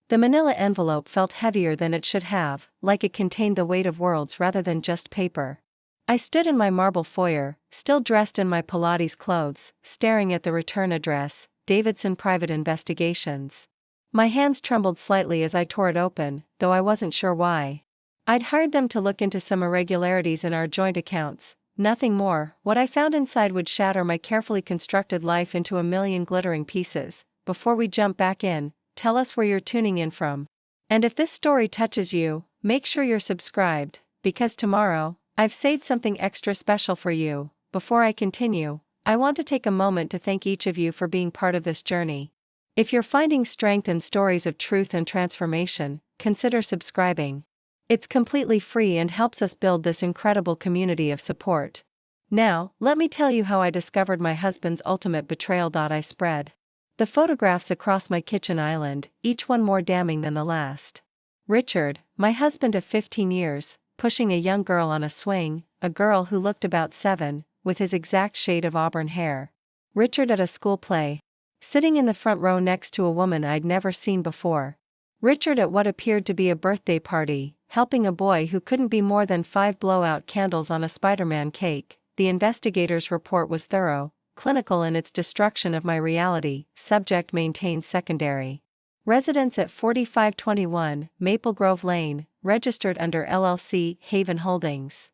The manila envelope felt heavier than it should have, like it contained the weight of worlds rather than just paper. I stood in my marble foyer, still dressed in my Pilates clothes, staring at the return address, Davidson Private Investigations. My hands trembled slightly as I tore it open, though I wasn't sure why. I'd hired them to look into some irregularities in our joint accounts, nothing more. What I found inside would shatter my carefully constructed life into a million glittering pieces. Before we jump back in, tell us where you're tuning in from. And if this story touches you, make sure you're subscribed, because tomorrow, I've saved something extra special for you. Before I continue, I want to take a moment to thank each of you for being part of this journey. If you're finding strength in stories of truth and transformation, consider subscribing. It's completely free and helps us build this incredible community of support. Now, let me tell you how I discovered my husband's ultimate betrayal. I spread the photographs across my kitchen island, each one more damning than the last. Richard, my husband of 15 years, pushing a young girl on a swing, a girl who looked about 7, with his exact shade of auburn hair. Richard at a school play, sitting in the front row next to a woman I'd never seen before. Richard at what appeared to be a birthday party, helping a boy who couldn't be more than 5 blowout candles on a Spider-Man cake. The investigator's report was thorough, clinical in its destruction of my reality. Subject maintained secondary residence at 4521 Maple Grove Lane, registered under LLC Haven Holdings.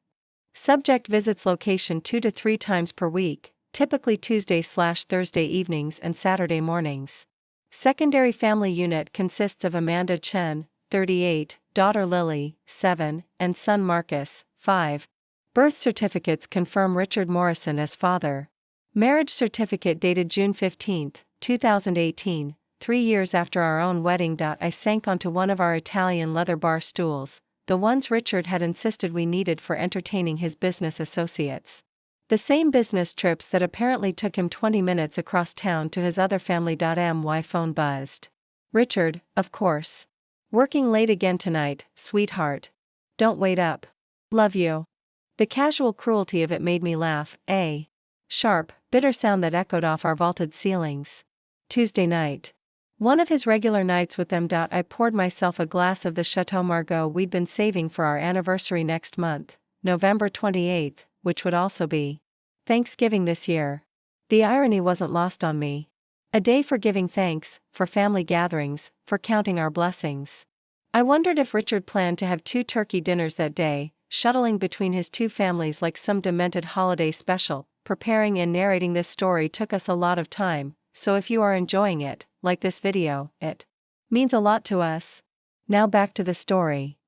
Subject visits location 2 to 3 times per week, typically Tuesday/Thursday evenings and Saturday mornings. Secondary family unit consists of Amanda Chen, 38, daughter Lily, 7, and son Marcus, 5. Birth certificates confirm Richard Morrison as father. Marriage certificate dated June 15, 2018, 3 years after our own wedding. I sank onto one of our Italian leather bar stools, the ones Richard had insisted we needed for entertaining his business associates. The same business trips that apparently took him 20 minutes across town to his other family. My phone buzzed. Richard, of course. Working late again tonight, sweetheart. Don't wait up. Love you. The casual cruelty of it made me laugh, a sharp, bitter sound that echoed off our vaulted ceilings. Tuesday night. One of his regular nights with them. I poured myself a glass of the Chateau Margaux we'd been saving for our anniversary next month, November 28th, which would also be Thanksgiving this year. The irony wasn't lost on me. A day for giving thanks, for family gatherings, for counting our blessings. I wondered if Richard planned to have 2 turkey dinners that day, shuttling between his 2 families like some demented holiday special. Preparing and narrating this story took us a lot of time, so if you are enjoying it, like this video, it means a lot to us. Now back to the story.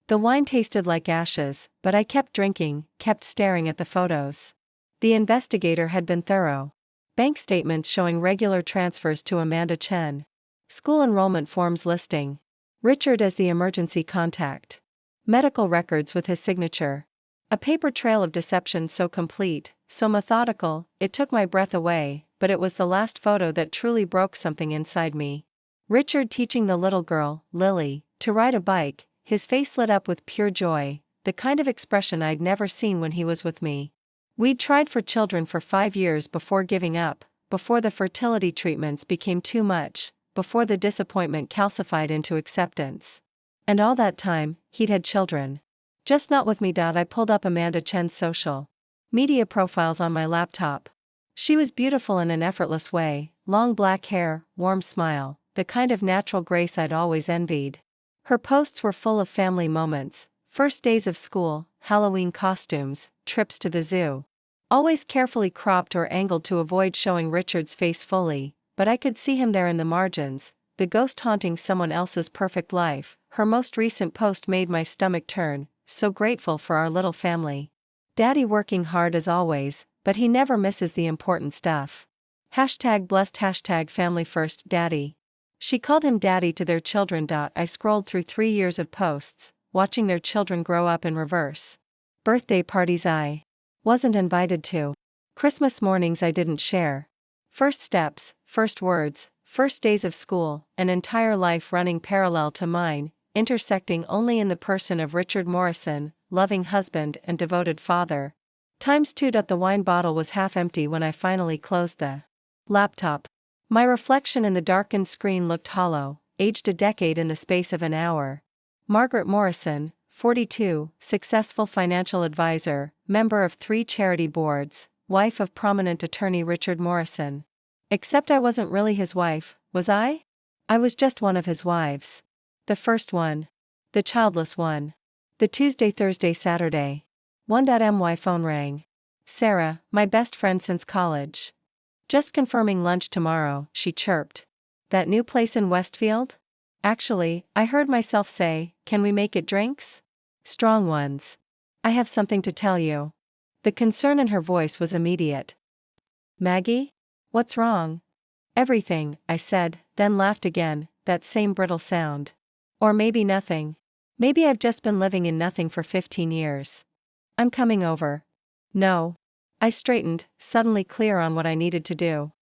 The wine tasted like ashes, but I kept drinking, kept staring at the photos. The investigator had been thorough. Bank statements showing regular transfers to Amanda Chen. School enrollment forms listing Richard as the emergency contact. Medical records with his signature. A paper trail of deception so complete, so methodical, it took my breath away, but it was the last photo that truly broke something inside me. Richard teaching the little girl, Lily, to ride a bike, his face lit up with pure joy, the kind of expression I'd never seen when he was with me. We'd tried for children for 5 years before giving up, before the fertility treatments became too much, before the disappointment calcified into acceptance. And all that time, he'd had children. Just not with me. I pulled up Amanda Chen's social media profiles on my laptop. She was beautiful in an effortless way, long black hair, warm smile, the kind of natural grace I'd always envied. Her posts were full of family moments, first days of school, Halloween costumes, trips to the zoo. Always carefully cropped or angled to avoid showing Richard's face fully, but I could see him there in the margins, the ghost haunting someone else's perfect life. Her most recent post made my stomach turn, so grateful for our little family. Daddy working hard as always, but he never misses the important stuff. #blessed #family first daddy. She called him daddy to their children. I scrolled through 3 years of posts, watching their children grow up in reverse. Birthday parties I wasn't invited to. Christmas mornings I didn't share. First steps, first words, first days of school, an entire life running parallel to mine, intersecting only in the person of Richard Morrison, loving husband and devoted father. ×2. The wine bottle was half empty when I finally closed the laptop. My reflection in the darkened screen looked hollow, aged a decade in the space of an hour. Margaret Morrison, 42, successful financial advisor, member of 3 charity boards, wife of prominent attorney Richard Morrison. Except I wasn't really his wife, was I? I was just one of his wives. The first one. The childless one. The Tuesday, Thursday, Saturday. 1.my phone rang. Sarah, my best friend since college. Just confirming lunch tomorrow, she chirped. That new place in Westfield? Actually, I heard myself say, can we make it drinks? Strong ones. I have something to tell you. The concern in her voice was immediate. Maggie? What's wrong? Everything, I said, then laughed again, that same brittle sound. Or maybe nothing. Maybe I've just been living in nothing for 15 years. I'm coming over. No. I straightened, suddenly clear on what I needed to do.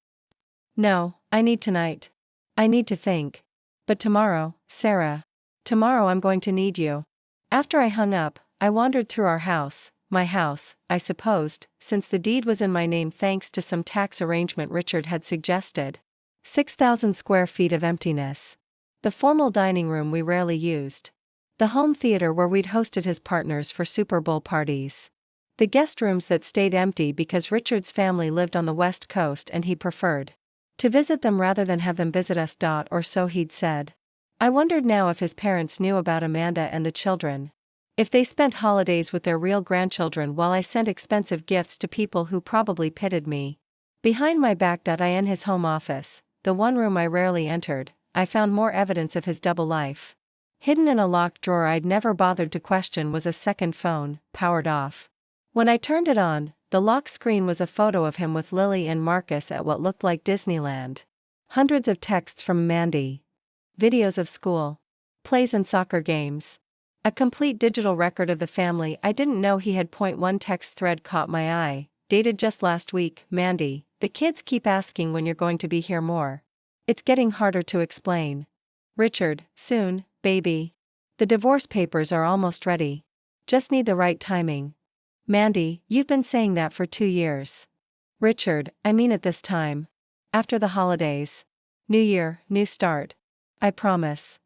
No, I need tonight. I need to think. But tomorrow, Sarah. Tomorrow I'm going to need you. After I hung up, I wandered through our house, my house, I supposed, since the deed was in my name thanks to some tax arrangement Richard had suggested. 6,000 square feet of emptiness. The formal dining room we rarely used. The home theater where we'd hosted his partners for Super Bowl parties. The guest rooms that stayed empty because Richard's family lived on the West Coast and he preferred to visit them rather than have them visit us. Or so he'd said. I wondered now if his parents knew about Amanda and the children. If they spent holidays with their real grandchildren while I sent expensive gifts to people who probably pitied me. Behind my back. In his home office, the one room I rarely entered, I found more evidence of his double life. Hidden in a locked drawer I'd never bothered to question was a second phone, powered off. When I turned it on, the lock screen was a photo of him with Lily and Marcus at what looked like Disneyland. Hundreds of texts from Mandy. Videos of school. Plays and soccer games. A complete digital record of the family. I didn't know he had. One text thread caught my eye, dated just last week. Mandy, the kids keep asking when you're going to be here more. It's getting harder to explain. Richard, soon, baby. The divorce papers are almost ready. Just need the right timing. Mandy, you've been saying that for 2 years. Richard, I mean it this time. After the holidays. New year, new start. I promise.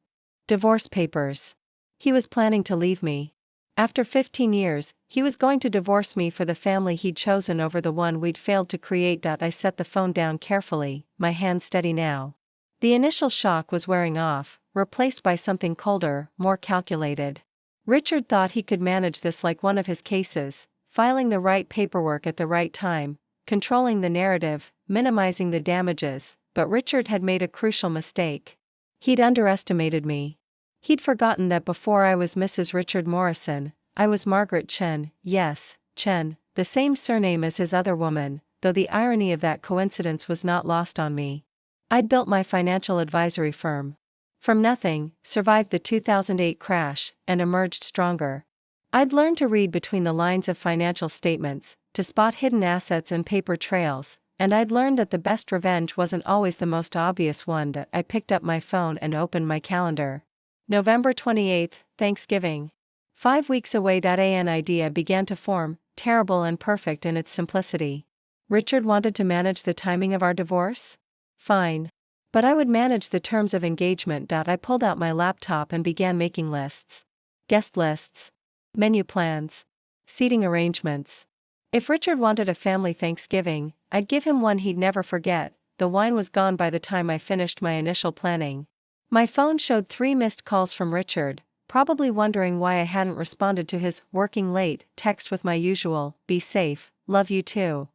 Divorce papers. He was planning to leave me. After 15 years, he was going to divorce me for the family he'd chosen over the one we'd failed to create. I set the phone down carefully, my hand steady now. The initial shock was wearing off, replaced by something colder, more calculated. Richard thought he could manage this like one of his cases, filing the right paperwork at the right time, controlling the narrative, minimizing the damages, but Richard had made a crucial mistake. He'd underestimated me. He'd forgotten that before I was Mrs. Richard Morrison, I was Margaret Chen, yes, Chen, the same surname as his other woman, though the irony of that coincidence was not lost on me. I'd built my financial advisory firm. From nothing, survived the 2008 crash, and emerged stronger. I'd learned to read between the lines of financial statements, to spot hidden assets and paper trails, and I'd learned that the best revenge wasn't always the most obvious one. I picked up my phone and opened my calendar. November 28, Thanksgiving. 5 weeks away. An idea began to form, terrible and perfect in its simplicity. Richard wanted to manage the timing of our divorce? Fine. But I would manage the terms of engagement. I pulled out my laptop and began making lists. Guest lists. Menu plans. Seating arrangements. If Richard wanted a family Thanksgiving, I'd give him one he'd never forget. The wine was gone by the time I finished my initial planning. My phone showed 3 missed calls from Richard, probably wondering why I hadn't responded to his "working late" text with my usual "be safe, love you too."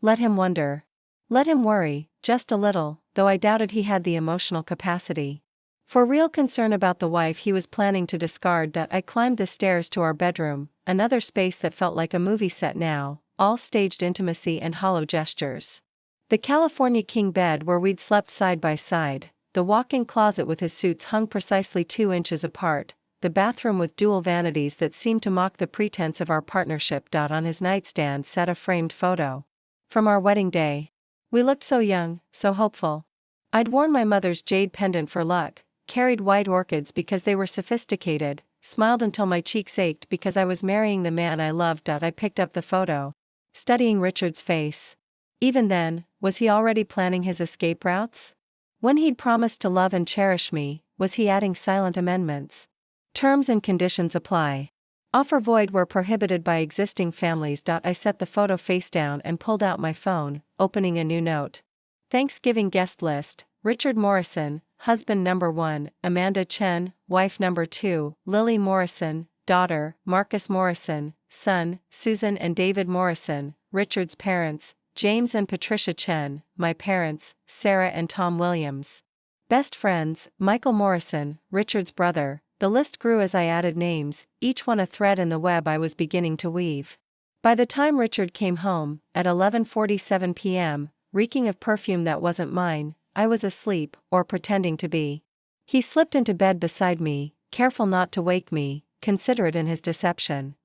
Let him wonder. Let him worry, just a little, though I doubted he had the emotional capacity. For real concern about the wife he was planning to discard. I climbed the stairs to our bedroom, another space that felt like a movie set now, all staged intimacy and hollow gestures. The California king bed where we'd slept side by side, the walk-in closet with his suits hung precisely 2 inches apart, the bathroom with dual vanities that seemed to mock the pretense of our partnership. On his nightstand sat a framed photo. From our wedding day. We looked so young, so hopeful. I'd worn my mother's jade pendant for luck, carried white orchids because they were sophisticated, smiled until my cheeks ached because I was marrying the man I loved. I picked up the photo, studying Richard's face. Even then, was he already planning his escape routes? When he'd promised to love and cherish me, Was he adding silent amendments? Terms and conditions apply. Offer void where prohibited by existing families. I set the photo face down and pulled out my phone, opening a new note. Thanksgiving guest list: Richard Morrison, husband number 1, Amanda Chen, wife number 2, Lily Morrison, daughter, Marcus Morrison, son, Susan and David Morrison, Richard's parents, James and Patricia Chen, my parents, Sarah and Tom Williams. Best friends, Michael Morrison, Richard's brother. The list grew as I added names, each one a thread in the web I was beginning to weave. By the time Richard came home, at 11:47 p.m., reeking of perfume that wasn't mine, I was asleep, or pretending to be. He slipped into bed beside me, careful not to wake me, considerate in his deception.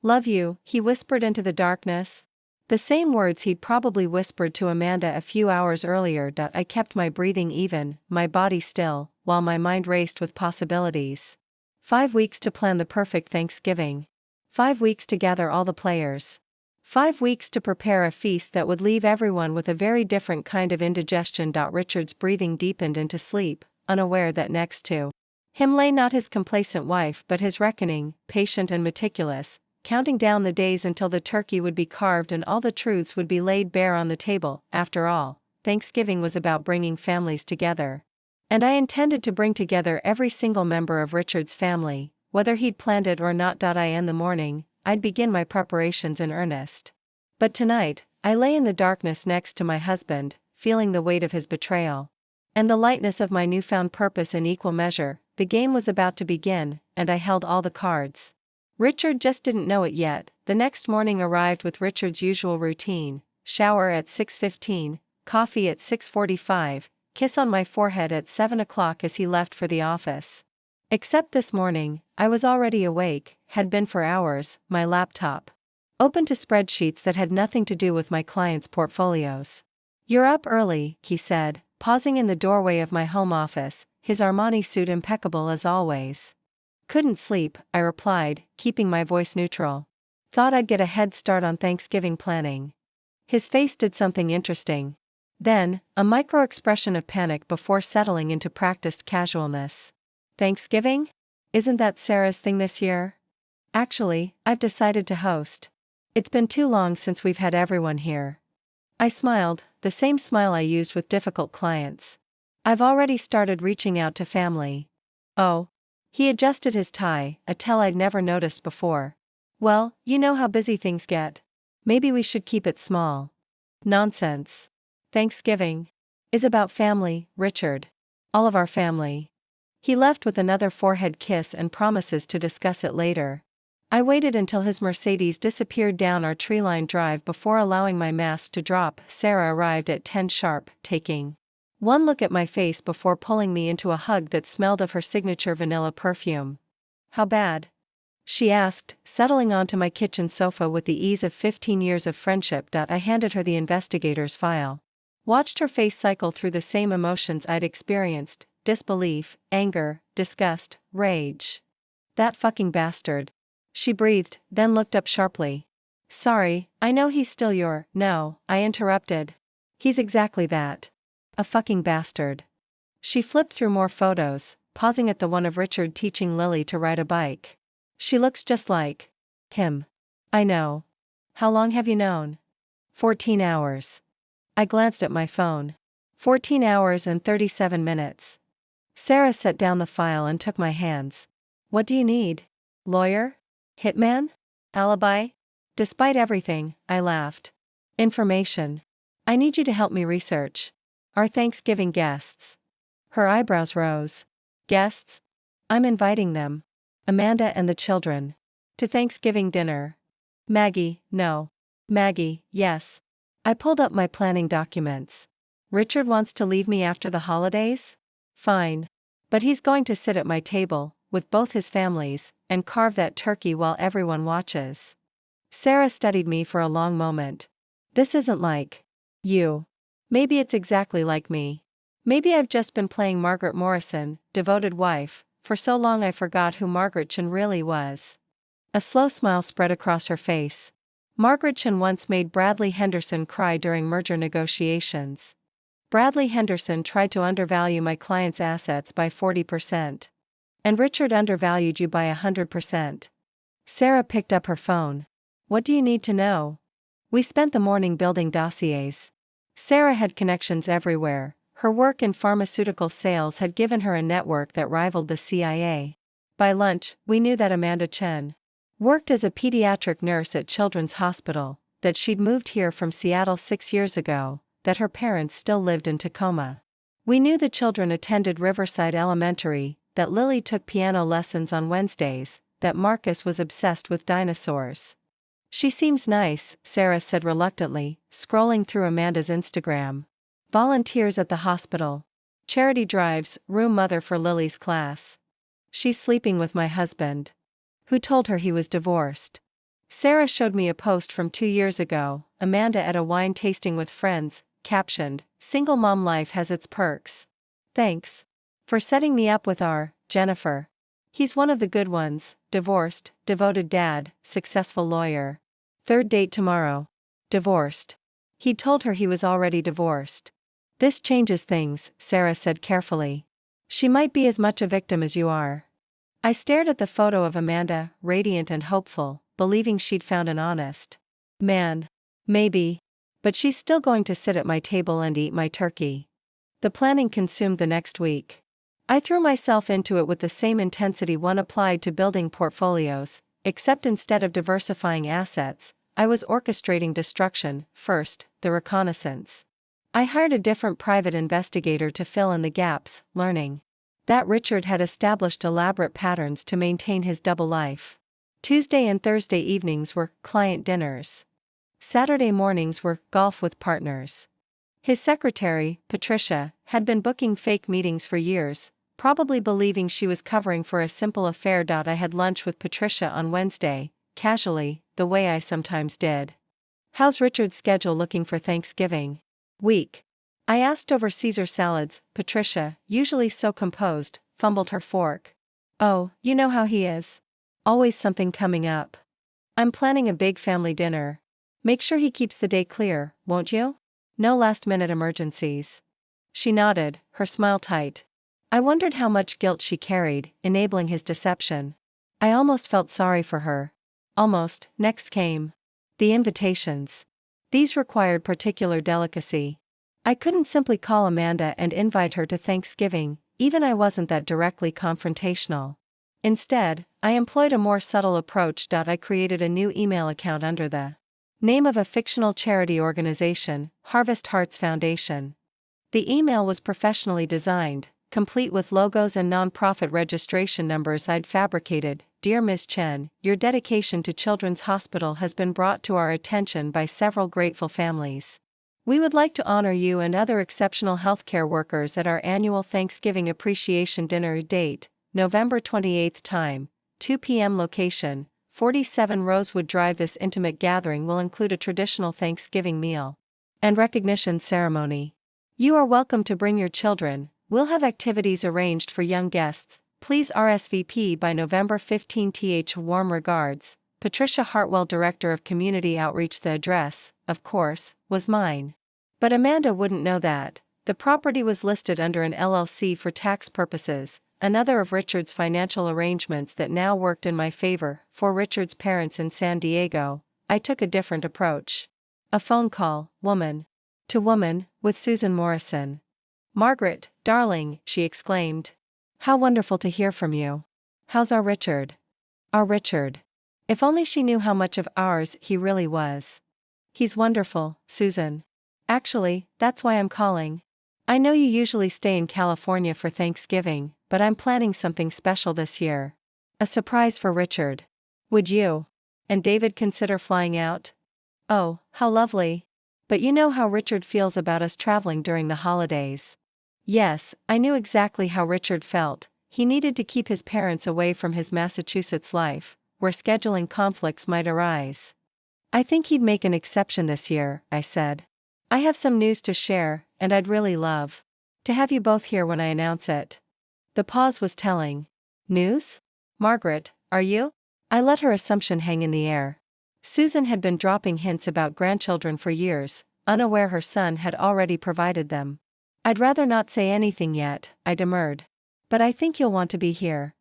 "Love you," he whispered into the darkness. The same words he'd probably whispered to Amanda a few hours earlier. I kept my breathing even, my body still, while my mind raced with possibilities. 5 weeks to plan the perfect Thanksgiving. 5 weeks to gather all the players. 5 weeks to prepare a feast that would leave everyone with a very different kind of indigestion. Richard's breathing deepened into sleep, unaware that next to him lay not his complacent wife but his reckoning, patient and meticulous, counting down the days until the turkey would be carved and all the truths would be laid bare on the table. After all, Thanksgiving was about bringing families together. And I intended to bring together every single member of Richard's family, whether he'd planned it or not. In the morning, I'd begin my preparations in earnest. But tonight, I lay in the darkness next to my husband, feeling the weight of his betrayal. And the lightness of my newfound purpose in equal measure. The game was about to begin, and I held all the cards. Richard just didn't know it yet. The next morning arrived with Richard's usual routine: shower at 6:15, coffee at 6:45, kiss on my forehead at 7 o'clock as he left for the office. Except this morning, I was already awake, had been for hours, my laptop open to spreadsheets that had nothing to do with my clients' portfolios. "You're up early," he said, pausing in the doorway of my home office, his Armani suit impeccable as always. "Couldn't sleep," I replied, keeping my voice neutral. "Thought I'd get a head start on Thanksgiving planning." His face did something interesting. Then, a micro-expression of panic before settling into practiced casualness. "Thanksgiving? Isn't that Sarah's thing this year?" "Actually, I've decided to host. It's been too long since we've had everyone here." I smiled, the same smile I used with difficult clients. "I've already started reaching out to family." "Oh." He adjusted his tie, a tell I'd never noticed before. "Well, you know how busy things get. Maybe we should keep it small." "Nonsense. Thanksgiving is about family, Richard. All of our family." He left with another forehead kiss and promises to discuss it later. I waited until his Mercedes disappeared down our tree-lined drive before allowing my mask to drop. Sarah arrived at 10 sharp, taking one look at my face before pulling me into a hug that smelled of her signature vanilla perfume. "How bad?" she asked, settling onto my kitchen sofa with the ease of 15 years of friendship. I handed her the investigator's file. Watched her face cycle through the same emotions I'd experienced: disbelief, anger, disgust, rage. "That fucking bastard," she breathed, then looked up sharply. "Sorry, I know he's still your—" "No," I interrupted. "He's exactly that. A fucking bastard." She flipped through more photos, pausing at the one of Richard teaching Lily to ride a bike. "She looks just like him." "I know. How long have you known?" 14 hours. I glanced at my phone. 14 hours and 37 minutes. Sarah set down the file and took my hands. "What do you need? Lawyer? Hitman? Alibi?" "Despite everything," I laughed. "Information. I need you to help me research our Thanksgiving guests." Her eyebrows rose. "Guests? I'm inviting them. Amanda and the children. To Thanksgiving dinner." "Maggie, no." "Maggie, yes." I pulled up my planning documents. "Richard wants to leave me after the holidays? Fine. But he's going to sit at my table, with both his families, and carve that turkey while everyone watches." Sarah studied me for a long moment. "This isn't like you." "Maybe it's exactly like me. Maybe I've just been playing Margaret Morrison, devoted wife, for so long I forgot who Margaret Chen really was." A slow smile spread across her face. "Margaret Chen once made Bradley Henderson cry during merger negotiations." Bradley Henderson tried to undervalue my client's assets by 40%. And Richard undervalued you by 100%. Sarah picked up her phone. What do you need to know? We spent the morning building dossiers. Sarah had connections everywhere. Her work in pharmaceutical sales had given her a network that rivaled the CIA. By lunch, we knew that Amanda Chen worked as a pediatric nurse at Children's Hospital, that she'd moved here from Seattle 6 years ago, that her parents still lived in Tacoma. We knew the children attended Riverside Elementary, that Lily took piano lessons on Wednesdays, that Marcus was obsessed with dinosaurs. She seems nice, Sarah said reluctantly, scrolling through Amanda's Instagram. Volunteers at the hospital. Charity drives, room mother for Lily's class. She's sleeping with my husband. Who told her he was divorced? Sarah showed me a post from 2 years ago, Amanda at a wine tasting with friends, captioned, "Single mom life has its perks. Thanks for setting me up with our Jennifer. He's one of the good ones, divorced, devoted dad, successful lawyer. Third date tomorrow. Divorced." He'd told her he was already divorced. This changes things, Sarah said carefully. She might be as much a victim as you are. I stared at the photo of Amanda, radiant and hopeful, believing she'd found an honest man. Maybe. But she's still going to sit at my table and eat my turkey. The planning consumed the next week. I threw myself into it with the same intensity one applied to building portfolios, except instead of diversifying assets, I was orchestrating destruction. First, the reconnaissance. I hired a different private investigator to fill in the gaps, learning that Richard had established elaborate patterns to maintain his double life. Tuesday and Thursday evenings were client dinners. Saturday mornings were golf with partners. His secretary, Patricia, had been booking fake meetings for years, probably believing she was covering for a simple affair. I had lunch with Patricia on Wednesday, casually, the way I sometimes did. How's Richard's schedule looking for Thanksgiving week? I asked over Caesar salads. Patricia, usually so composed, fumbled her fork. Oh, you know how he is. Always something coming up. I'm planning a big family dinner. Make sure he keeps the day clear, won't you? No last-minute emergencies. She nodded, her smile tight. I wondered how much guilt she carried, enabling his deception. I almost felt sorry for her. Almost. Next came the invitations. These required particular delicacy. I couldn't simply call Amanda and invite her to Thanksgiving, even I wasn't that directly confrontational. Instead, I employed a more subtle approach. I created a new email account under the name of a fictional charity organization, Harvest Hearts Foundation. The email was professionally designed, complete with logos and nonprofit registration numbers I'd fabricated. Dear Ms. Chen, your dedication to Children's Hospital has been brought to our attention by several grateful families. We would like to honor you and other exceptional healthcare workers at our annual Thanksgiving Appreciation Dinner. Date, November 28. Time, 2 p.m. Location, 47 Rosewood Drive. This intimate gathering will include a traditional Thanksgiving meal and recognition ceremony. You are welcome to bring your children. We'll have activities arranged for young guests. Please RSVP by November 15. Warm regards, Patricia Hartwell, Director of Community Outreach. The address, of course, was mine. But Amanda wouldn't know that. The property was listed under an LLC for tax purposes, another of Richard's financial arrangements that now worked in my favor. For Richard's parents in San Diego, I took a different approach. A phone call, woman to woman, with Susan Morrison. "Margaret, darling," she exclaimed. "How wonderful to hear from you. How's our Richard?" Our Richard. If only she knew how much of ours he really was. "He's wonderful, Susan. Actually, that's why I'm calling. I know you usually stay in California for Thanksgiving, but I'm planning something special this year. A surprise for Richard. Would you and David consider flying out?" "Oh, how lovely. But you know how Richard feels about us traveling during the holidays." Yes, I knew exactly how Richard felt. He needed to keep his parents away from his Massachusetts life, where scheduling conflicts might arise. "I think he'd make an exception this year," I said. "I have some news to share, and I'd really love to have you both here when I announce it." The pause was telling. "News? Margaret, are you?" I let her assumption hang in the air. Susan had been dropping hints about grandchildren for years, unaware her son had already provided them. I'd rather not say anything yet, I demurred. But I think you'll want to be here.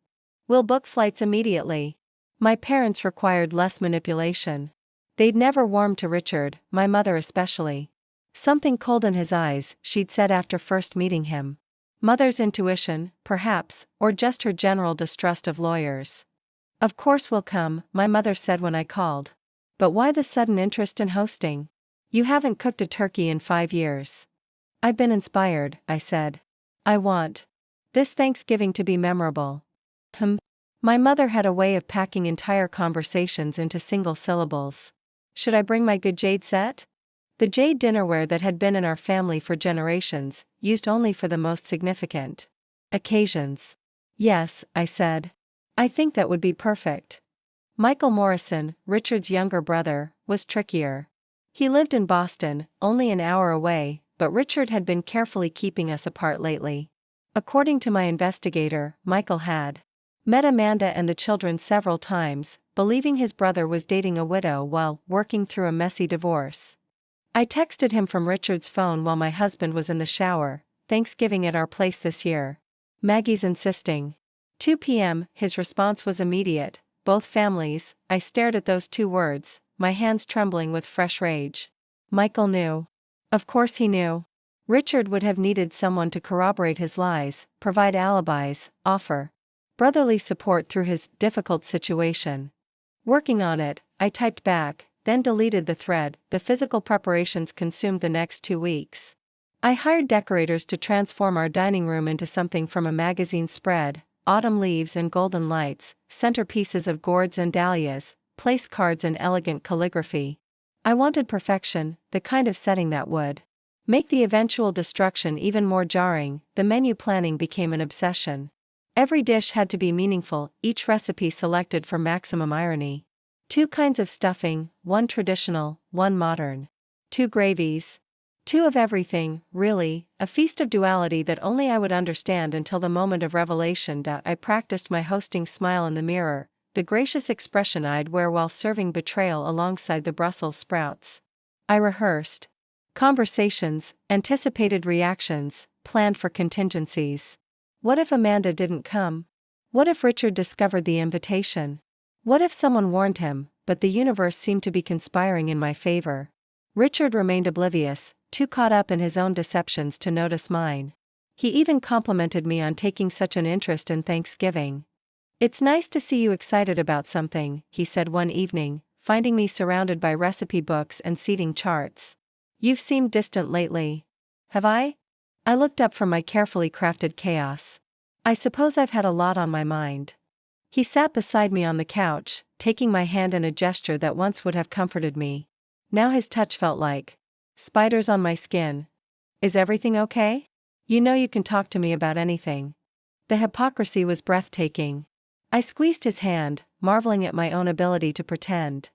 We'll book flights immediately. My parents required less manipulation. They'd never warmed to Richard, my mother especially. Something cold in his eyes, she'd said after first meeting him. Mother's intuition, perhaps, or just her general distrust of lawyers. Of course we'll come, my mother said when I called. But why the sudden interest in hosting? You haven't cooked a turkey in 5 years. I've been inspired, I said. I want this Thanksgiving to be memorable. My mother had a way of packing entire conversations into single syllables. Should I bring my good jade set? The jade dinnerware that had been in our family for generations, used only for the most significant occasions. Yes, I said. I think that would be perfect. Michael Morrison, Richard's younger brother, was trickier. He lived in Boston, only an hour away, but Richard had been carefully keeping us apart lately. According to my investigator, Michael had met Amanda and the children several times, believing his brother was dating a widow while working through a messy divorce. I texted him from Richard's phone while my husband was in the shower. Thanksgiving at our place this year. Maggie's insisting. 2 p.m., his response was immediate. Both families. I stared at those 2 words, my hands trembling with fresh rage. Michael knew. Of course he knew. Richard would have needed someone to corroborate his lies, provide alibis, offer brotherly support through his difficult situation. Working on it, I typed back, then deleted the thread. The physical preparations consumed the next 2 weeks. I hired decorators to transform our dining room into something from a magazine spread: autumn leaves and golden lights, centerpieces of gourds and dahlias, place cards and elegant calligraphy. I wanted perfection, the kind of setting that would make the eventual destruction even more jarring. The menu planning became an obsession. Every dish had to be meaningful, each recipe selected for maximum irony. 2 kinds of stuffing, 1 traditional, 1 modern. 2 gravies. 2 of everything, really, a feast of duality that only I would understand until the moment of revelation. I practiced my hosting smile in the mirror, the gracious expression I'd wear while serving betrayal alongside the Brussels sprouts. I rehearsed conversations, anticipated reactions, planned for contingencies. What if Amanda didn't come? What if Richard discovered the invitation? What if someone warned him, but the universe seemed to be conspiring in my favor? Richard remained oblivious, too caught up in his own deceptions to notice mine. He even complimented me on taking such an interest in Thanksgiving. It's nice to see you excited about something, he said one evening, finding me surrounded by recipe books and seating charts. You've seemed distant lately. Have I? I looked up from my carefully crafted chaos. I suppose I've had a lot on my mind. He sat beside me on the couch, taking my hand in a gesture that once would have comforted me. Now his touch felt like spiders on my skin. Is everything okay? You know you can talk to me about anything. The hypocrisy was breathtaking. I squeezed his hand, marveling at my own ability to pretend.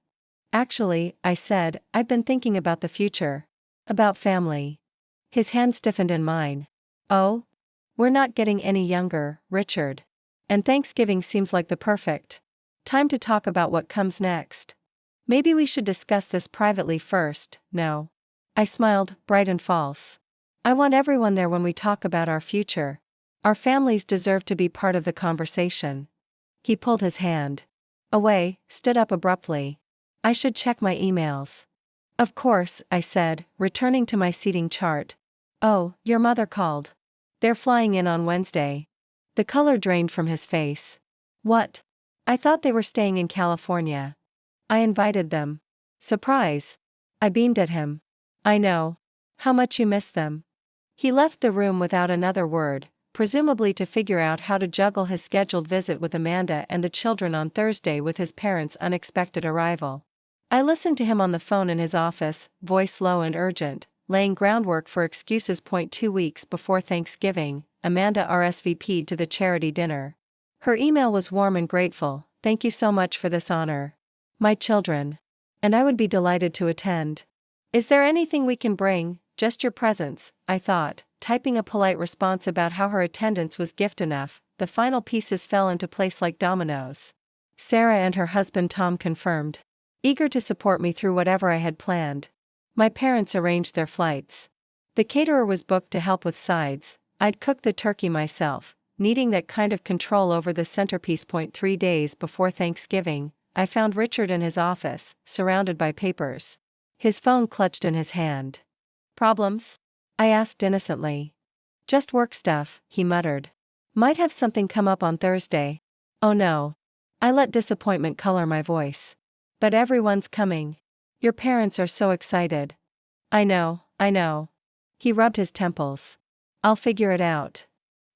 Actually, I said, I've been thinking about the future. About family. His hand stiffened in mine. Oh? We're not getting any younger, Richard. And Thanksgiving seems like the perfect time to talk about what comes next. Maybe we should discuss this privately first. No. I smiled, bright and false. I want everyone there when we talk about our future. Our families deserve to be part of the conversation. He pulled his hand away, stood up abruptly. I should check my emails. Of course, I said, returning to my seating chart. Oh, your mother called. They're flying in on Wednesday. The color drained from his face. What? I thought they were staying in California. I invited them. Surprise. I beamed at him. I know. How much you miss them. He left the room without another word, presumably to figure out how to juggle his scheduled visit with Amanda and the children on Thursday with his parents' unexpected arrival. I listened to him on the phone in his office, voice low and urgent, laying groundwork for excuses. 2 weeks before Thanksgiving, Amanda RSVP'd to the charity dinner. Her email was warm and grateful. Thank you so much for this honor. My children. And I would be delighted to attend. Is there anything we can bring? Just your presence, I thought, typing a polite response about how her attendance was gift enough. The final pieces fell into place like dominoes. Sarah and her husband Tom confirmed, eager to support me through whatever I had planned. My parents arranged their flights. The caterer was booked to help with sides. I'd cook the turkey myself, needing that kind of control over the centerpiece. 3 days before Thanksgiving, I found Richard in his office, surrounded by papers. His phone clutched in his hand. Problems? I asked innocently. Just work stuff, he muttered. Might have something come up on Thursday. Oh no. I let disappointment color my voice. But everyone's coming. Your parents are so excited. I know. He rubbed his temples. I'll figure it out.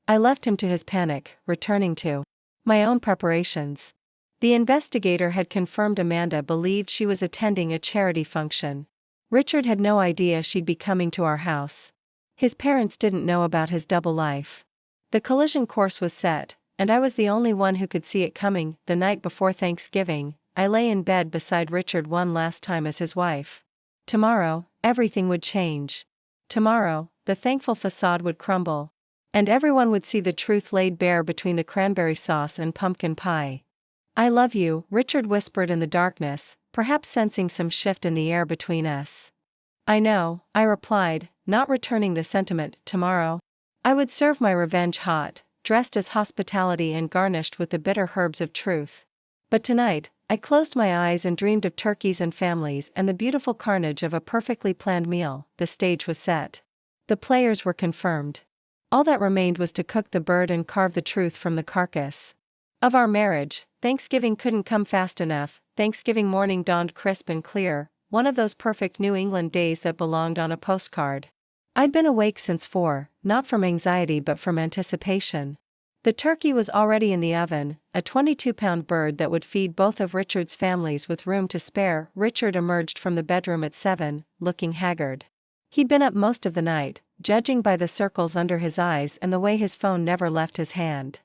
I left him to his panic, returning to my own preparations. The investigator had confirmed Amanda believed she was attending a charity function. Richard had no idea she'd be coming to our house. His parents didn't know about his double life. The collision course was set, and I was the only one who could see it coming. The night before Thanksgiving, I lay in bed beside Richard one last time as his wife. Tomorrow, everything would change. Tomorrow, the thankful facade would crumble. And everyone would see the truth laid bare between the cranberry sauce and pumpkin pie. I love you, Richard whispered in the darkness, perhaps sensing some shift in the air between us. I know, I replied, not returning the sentiment. Tomorrow, I would serve my revenge hot, dressed as hospitality and garnished with the bitter herbs of truth. But tonight, I closed my eyes and dreamed of turkeys and families and the beautiful carnage of a perfectly planned meal. The stage was set. The players were confirmed. All that remained was to cook the bird and carve the truth from the carcass of our marriage. Thanksgiving couldn't come fast enough. Thanksgiving morning dawned crisp and clear, one of those perfect New England days that belonged on a postcard. I'd been awake since 4, not from anxiety but from anticipation. The turkey was already in the oven, a 22-pound bird that would feed both of Richard's families with room to spare. Richard emerged from the bedroom at 7, looking haggard. He'd been up most of the night, judging by the circles under his eyes and the way his phone never left his hand.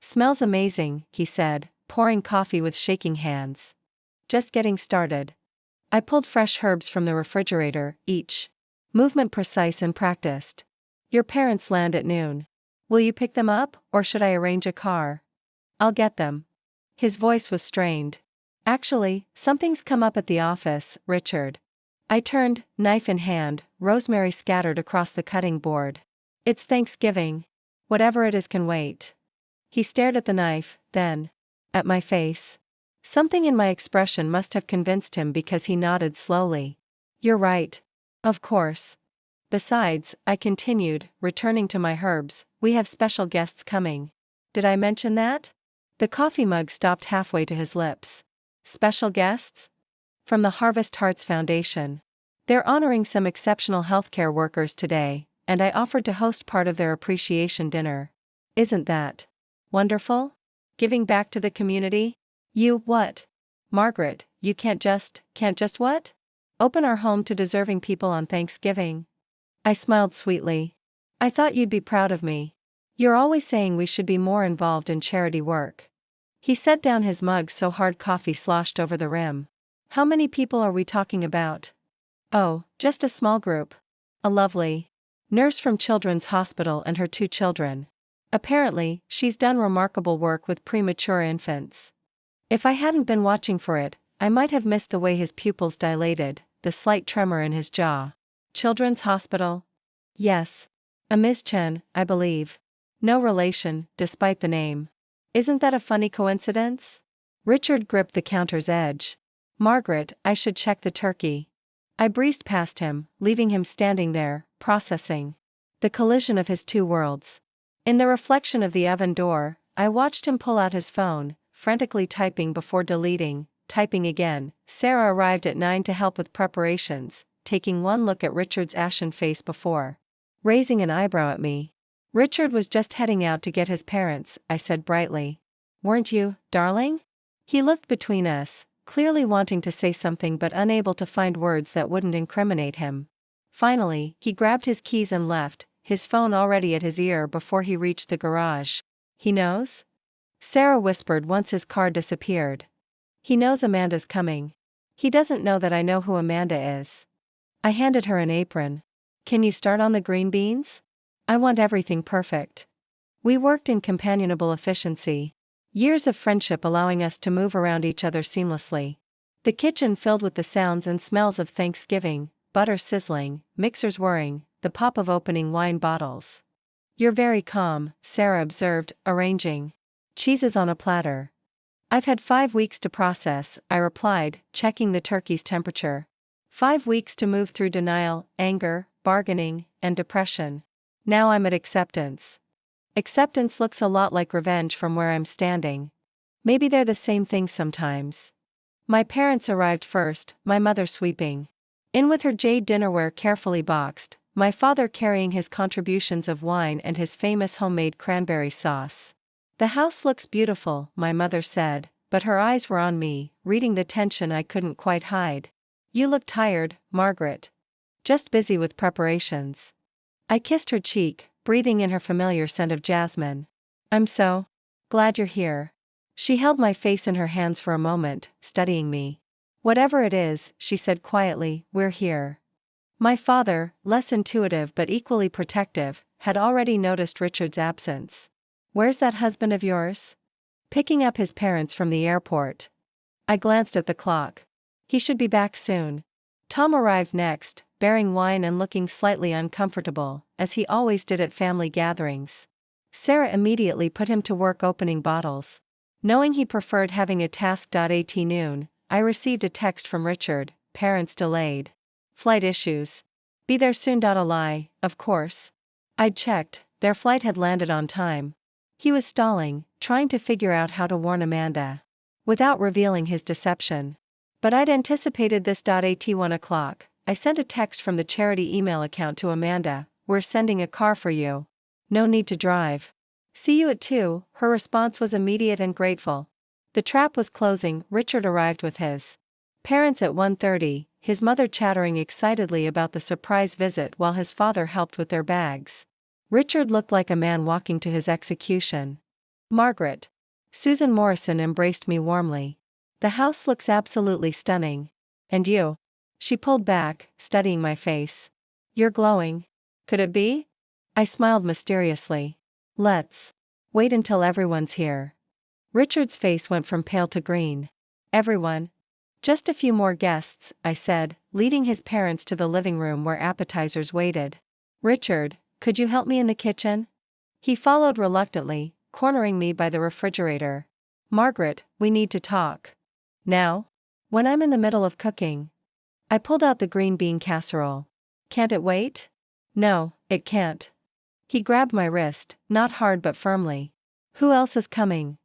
Smells amazing, he said, pouring coffee with shaking hands. Just getting started. I pulled fresh herbs from the refrigerator, each movement precise and practiced. Your parents land at noon. Will you pick them up, or should I arrange a car? I'll get them. His voice was strained. Actually, something's come up at the office, Richard. I turned, knife in hand, rosemary scattered across the cutting board. It's Thanksgiving. Whatever it is can wait. He stared at the knife, then at my face. Something in my expression must have convinced him because he nodded slowly. You're right. Of course. Besides, I continued, returning to my herbs, we have special guests coming. Did I mention that? The coffee mug stopped halfway to his lips. Special guests? From the Harvest Hearts Foundation. They're honoring some exceptional healthcare workers today, and I offered to host part of their appreciation dinner. Isn't that wonderful? Giving back to the community? You, what? Margaret, you can't just what? Open our home to deserving people on Thanksgiving. I smiled sweetly. I thought you'd be proud of me. You're always saying we should be more involved in charity work. He set down his mug so hard coffee sloshed over the rim. How many people are we talking about? Oh, just a small group. A lovely nurse from Children's Hospital and her 2 children. Apparently, she's done remarkable work with premature infants. If I hadn't been watching for it, I might have missed the way his pupils dilated, the slight tremor in his jaw. Children's Hospital? Yes. A Miss Chen, I believe. No relation, despite the name. Isn't that a funny coincidence? Richard gripped the counter's edge. Margaret, I should check the turkey. I breezed past him, leaving him standing there, processing the collision of his 2 worlds. In the reflection of the oven door, I watched him pull out his phone, frantically typing before deleting, typing again. Sarah arrived at 9 to help with preparations, taking one look at Richard's ashen face before raising an eyebrow at me. Richard was just heading out to get his parents, I said brightly. Weren't you, darling? He looked between us, clearly wanting to say something but unable to find words that wouldn't incriminate him. Finally, he grabbed his keys and left, his phone already at his ear before he reached the garage. He knows? Sarah whispered once his car disappeared. He knows Amanda's coming. He doesn't know that I know who Amanda is. I handed her an apron. Can you start on the green beans? I want everything perfect. We worked in companionable efficiency. Years of friendship allowing us to move around each other seamlessly. The kitchen filled with the sounds and smells of Thanksgiving, butter sizzling, mixers whirring, the pop of opening wine bottles. "You're very calm," Sarah observed, arranging cheeses on a platter. "I've had 5 weeks to process," I replied, checking the turkey's temperature. 5 weeks to move through denial, anger, bargaining, and depression. Now I'm at acceptance. Acceptance looks a lot like revenge from where I'm standing. Maybe they're the same thing sometimes. My parents arrived first, my mother sweeping in with her jade dinnerware carefully boxed, my father carrying his contributions of wine and his famous homemade cranberry sauce. "The house looks beautiful," my mother said, but her eyes were on me, reading the tension I couldn't quite hide. "You look tired, Margaret." "Just busy with preparations." I kissed her cheek, breathing in her familiar scent of jasmine. "I'm so glad you're here." She held my face in her hands for a moment, studying me. "Whatever it is," she said quietly, "we're here." My father, less intuitive but equally protective, had already noticed Richard's absence. "Where's that husband of yours?" "Picking up his parents from the airport." I glanced at the clock. "He should be back soon." Tom arrived next, bearing wine and looking slightly uncomfortable, as he always did at family gatherings. Sarah immediately put him to work opening bottles. Knowing he preferred having a task. At noon, I received a text from Richard, "Parents delayed. Flight issues. Be there soon." A lie, of course. I'd checked, their flight had landed on time. He was stalling, trying to figure out how to warn Amanda without revealing his deception. But I'd anticipated this. At 1 o'clock, I sent a text from the charity email account to Amanda, "We're sending a car for you. No need to drive. See you at 2. Her response was immediate and grateful. The trap was closing. Richard arrived with his parents at 1:30, his mother chattering excitedly about the surprise visit while his father helped with their bags. Richard looked like a man walking to his execution. "Margaret." Susan Morrison embraced me warmly. "The house looks absolutely stunning. And you?" She pulled back, studying my face. "You're glowing." "Could it be?" I smiled mysteriously. "Let's wait until everyone's here." Richard's face went from pale to green. "Everyone?" "Just a few more guests," I said, leading his parents to the living room where appetizers waited. "Richard, could you help me in the kitchen?" He followed reluctantly, cornering me by the refrigerator. "Margaret, we need to talk." "Now? When I'm in the middle of cooking?" I pulled out the green bean casserole. "Can't it wait?" "No, it can't." He grabbed my wrist, not hard but firmly. "Who else is coming?"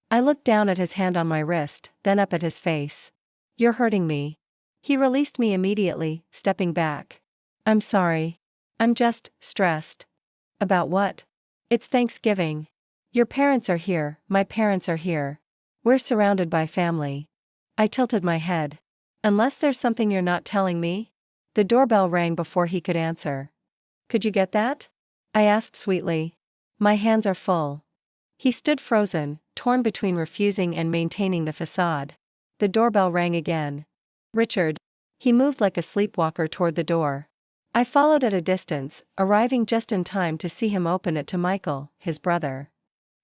I looked down at his hand on my wrist, then up at his face. "You're hurting me." He released me immediately, stepping back. "I'm sorry. I'm just stressed." "About what?" "It's Thanksgiving. Your parents are here, my parents are here. We're surrounded by family." I tilted my head. "Unless there's something you're not telling me?" The doorbell rang before he could answer. "Could you get that?" I asked sweetly. "My hands are full." He stood frozen, torn between refusing and maintaining the facade. The doorbell rang again. "Richard." He moved like a sleepwalker toward the door. I followed at a distance, arriving just in time to see him open it to Michael, his brother.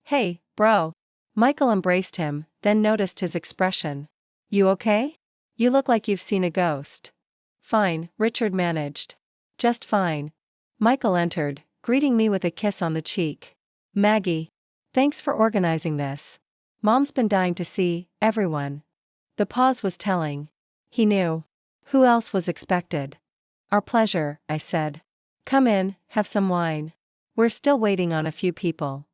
"Hey, bro." Michael embraced him, then noticed his expression. "You okay? You look like you've seen a ghost." "Fine," Richard managed. "Just fine." Michael entered, greeting me with a kiss on the cheek. "Maggie. Thanks for organizing this. Mom's been dying to see everyone." The pause was telling. He knew. Who else was expected? "Our pleasure," I said. "Come in, have some wine. We're still waiting on a few people."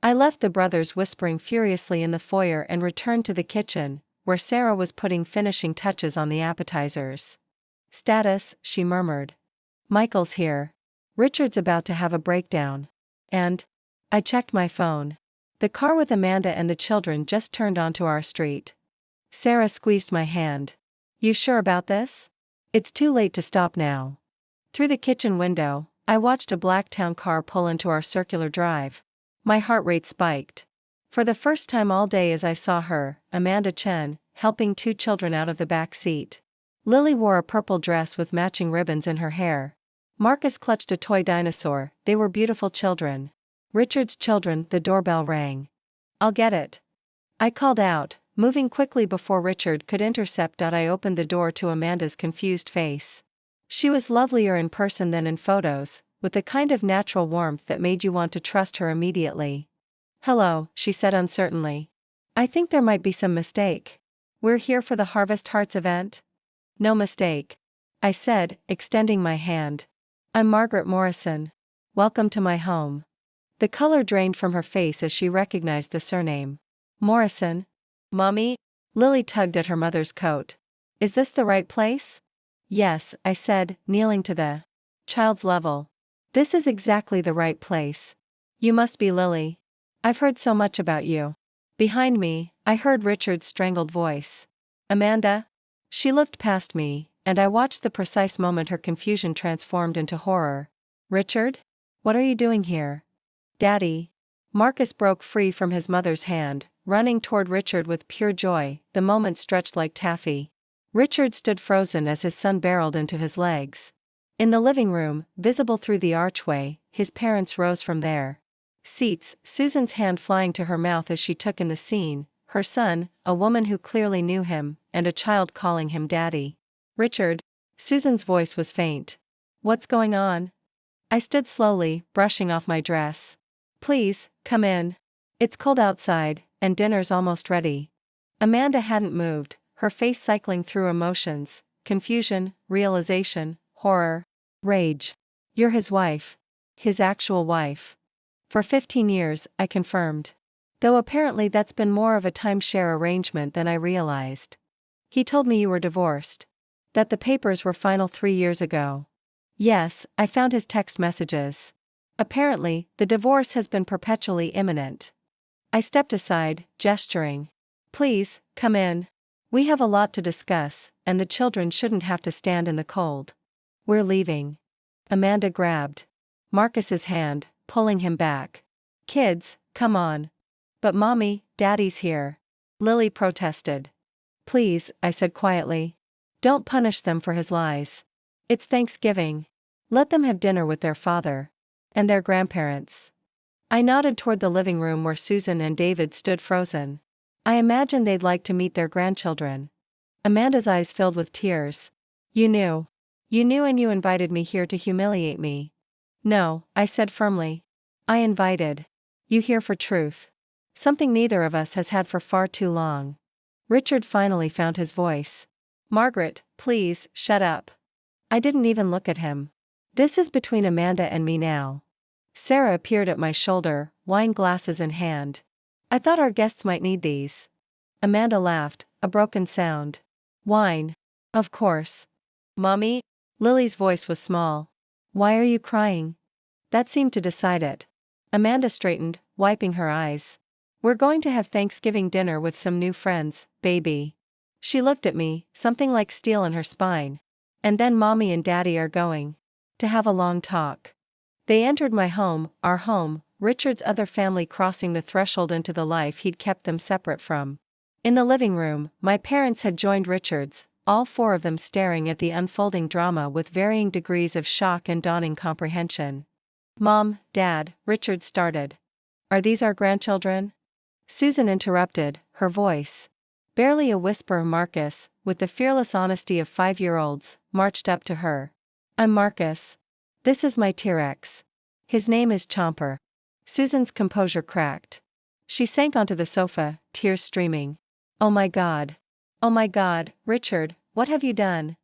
I left the brothers whispering furiously in the foyer and returned to the kitchen, where Sarah was putting finishing touches on the appetizers. "Status," she murmured. "Michael's here. Richard's about to have a breakdown. And?" I checked my phone. The car with Amanda and the children just turned onto our street. Sarah squeezed my hand. "You sure about this? It's too late to stop now." Through the kitchen window, I watched a black town car pull into our circular drive. My heart rate spiked. For the first time all day as I saw her, Amanda Chen, helping 2 children out of the back seat. Lily wore a purple dress with matching ribbons in her hair. Marcus clutched a toy dinosaur. They were beautiful children. Richard's children. The doorbell rang. "I'll get it," I called out, moving quickly before Richard could intercept. I opened the door to Amanda's confused face. She was lovelier in person than in photos, with the kind of natural warmth that made you want to trust her immediately. "Hello," she said uncertainly. "I think there might be some mistake. We're here for the Harvest Hearts event?" "No mistake," I said, extending my hand. "I'm Margaret Morrison. Welcome to my home." The color drained from her face as she recognized the surname. "Morrison? Mommy?" Lily tugged at her mother's coat. "Is this the right place?" "Yes," I said, kneeling to the child's level. "This is exactly the right place. You must be Lily. I've heard so much about you." Behind me, I heard Richard's strangled voice. "Amanda?" She looked past me, and I watched the precise moment her confusion transformed into horror. "Richard? What are you doing here?" "Daddy." Marcus broke free from his mother's hand, running toward Richard with pure joy. The moment stretched like taffy. Richard stood frozen as his son barreled into his legs. In the living room, visible through the archway, his parents rose from their seats, Susan's hand flying to her mouth as she took in the scene, her son, a woman who clearly knew him, and a child calling him daddy. "Richard." Susan's voice was faint. "What's going on?" I stood slowly, brushing off my dress. "Please, come in. It's cold outside, and dinner's almost ready." Amanda hadn't moved, her face cycling through emotions: confusion, realization, horror, rage. "You're his wife." "His actual wife." "For 15 years, I confirmed. Though apparently that's been more of a timeshare arrangement than I realized." "He told me you were divorced. That the papers were final 3 years ago." "Yes, I found his text messages. Apparently, the divorce has been perpetually imminent." I stepped aside, gesturing. "Please, come in. We have a lot to discuss, and the children shouldn't have to stand in the cold." "We're leaving." Amanda grabbed Marcus's hand, pulling him back. "Kids, come on." "But Mommy, Daddy's here," Lily protested. "Please," I said quietly. "Don't punish them for his lies. It's Thanksgiving. Let them have dinner with their father. And their grandparents." I nodded toward the living room where Susan and David stood frozen. I imagined they'd like to meet their grandchildren. Amanda's eyes filled with tears. "You knew. You knew, and you invited me here to humiliate me." "No," I said firmly. "I invited you here for truth. Something neither of us has had for far too long." Richard finally found his voice. "Margaret, please, shut up." I didn't even look at him. "This is between Amanda and me now." Sarah appeared at my shoulder, wine glasses in hand. "I thought our guests might need these." Amanda laughed, a broken sound. "Wine? Of course. Mommy?" Lily's voice was small. "Why are you crying?" That seemed to decide it. Amanda straightened, wiping her eyes. "We're going to have Thanksgiving dinner with some new friends, baby." She looked at me, something like steel in her spine. "And then Mommy and Daddy are going to have a long talk." They entered my home, our home, Richard's other family crossing the threshold into the life he'd kept them separate from. In the living room, my parents had joined Richard's, all 4 of them staring at the unfolding drama with varying degrees of shock and dawning comprehension. "Mom, Dad," Richard started. "Are these our grandchildren?" Susan interrupted, her voice barely a whisper. Marcus, with the fearless honesty of 5-year-olds, marched up to her. "I'm Marcus. This is my T-Rex. His name is Chomper." Susan's composure cracked. She sank onto the sofa, tears streaming. "Oh my God. Oh my God, Richard, what have you done?"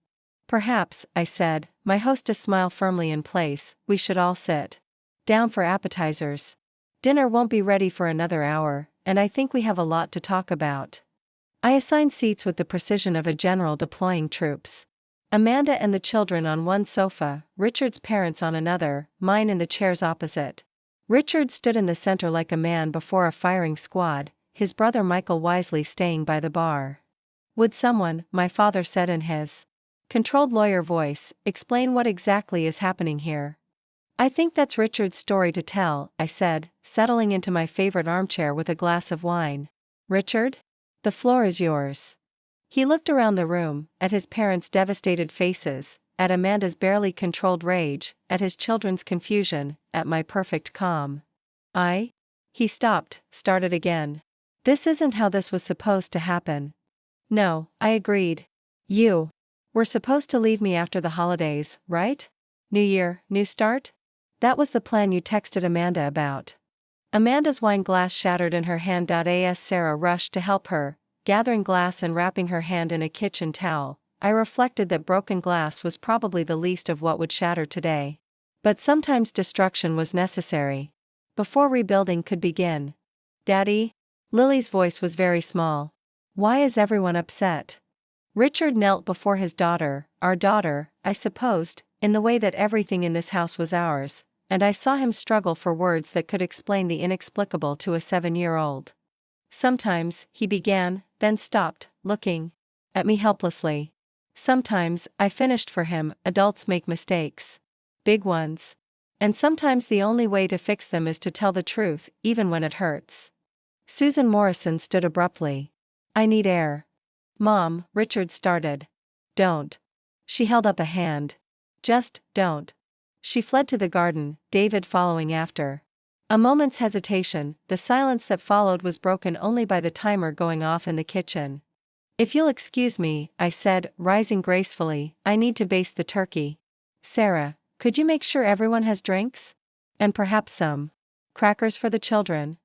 "Perhaps," I said, my hostess smile firmly in place, "we should all sit down for appetizers. Dinner won't be ready for another hour, and I think we have a lot to talk about." I assigned seats with the precision of a general deploying troops. Amanda and the children on one sofa, Richard's parents on another, mine in the chairs opposite. Richard stood in the center like a man before a firing squad, his brother Michael wisely staying by the bar. "Would someone," my father said in his controlled lawyer voice, "explain what exactly is happening here?" "I think that's Richard's story to tell," I said, settling into my favorite armchair with a glass of wine. "Richard? The floor is yours." He looked around the room, at his parents' devastated faces, at Amanda's barely controlled rage, at his children's confusion, at my perfect calm. He stopped, started again. "This isn't how this was supposed to happen." "No," I agreed. "You We're supposed to leave me after the holidays, right? New year, new start? That was the plan you texted Amanda about. Amanda's wine glass shattered in her hand. As Sarah rushed to help her, gathering glass and wrapping her hand in a kitchen towel, I reflected that broken glass was probably the least of what would shatter today. But sometimes destruction was necessary. Before rebuilding could begin. Daddy? Lily's voice was very small. Why is everyone upset? Richard knelt before his daughter, our daughter, I supposed, in the way that everything in this house was ours, and I saw him struggle for words that could explain the inexplicable to a 7-year-old. Sometimes, he began, then stopped, looking at me helplessly. Sometimes, I finished for him. Adults make mistakes. Big ones. And sometimes the only way to fix them is to tell the truth, even when it hurts. Susan Morrison stood abruptly. I need air. Mom, Richard started. Don't. She held up a hand. Just, don't. She fled to the garden, David following after. A moment's hesitation, the silence that followed was broken only by the timer going off in the kitchen. If you'll excuse me, I said, rising gracefully, I need to baste the turkey. Sarah, could you make sure everyone has drinks? And perhaps some crackers for the children?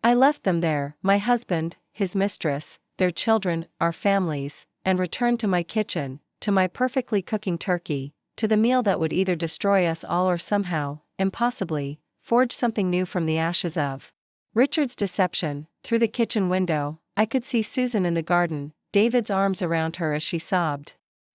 I left them there, my husband, his mistress, their children, our families, and returned to my kitchen, to my perfectly cooking turkey, to the meal that would either destroy us all or somehow, impossibly, forge something new from the ashes of Richard's deception. Through the kitchen window, I could see Susan in the garden, David's arms around her as she sobbed.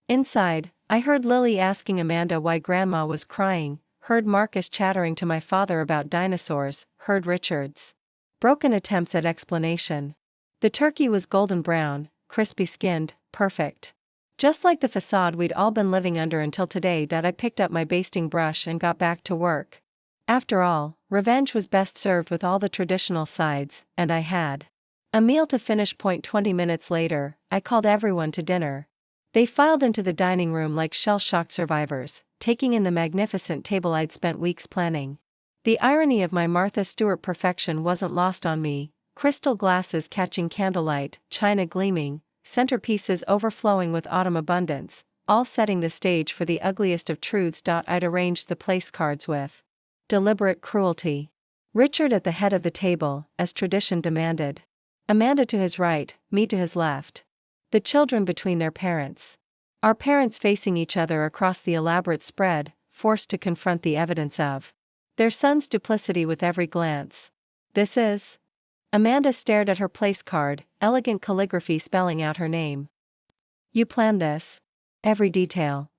Inside, I heard Lily asking Amanda why Grandma was crying, heard Marcus chattering to my father about dinosaurs, heard Richard's broken attempts at explanation. The turkey was golden brown, crispy skinned, perfect. Just like the facade we'd all been living under until today. I picked up my basting brush and got back to work. After all, revenge was best served with all the traditional sides, and I had a meal to finish. 20 minutes later, I called everyone to dinner. They filed into the dining room like shell-shocked survivors, taking in the magnificent table I'd spent weeks planning. The irony of my Martha Stewart perfection wasn't lost on me. Crystal glasses catching candlelight, china gleaming, centerpieces overflowing with autumn abundance, all setting the stage for the ugliest of truths. I'd arranged the place cards with deliberate cruelty. Richard at the head of the table, as tradition demanded. Amanda to his right, me to his left. The children between their parents. Our parents facing each other across the elaborate spread, forced to confront the evidence of their son's duplicity with every glance. This is. Amanda stared at her place card, elegant calligraphy spelling out her name. You planned this? Every detail.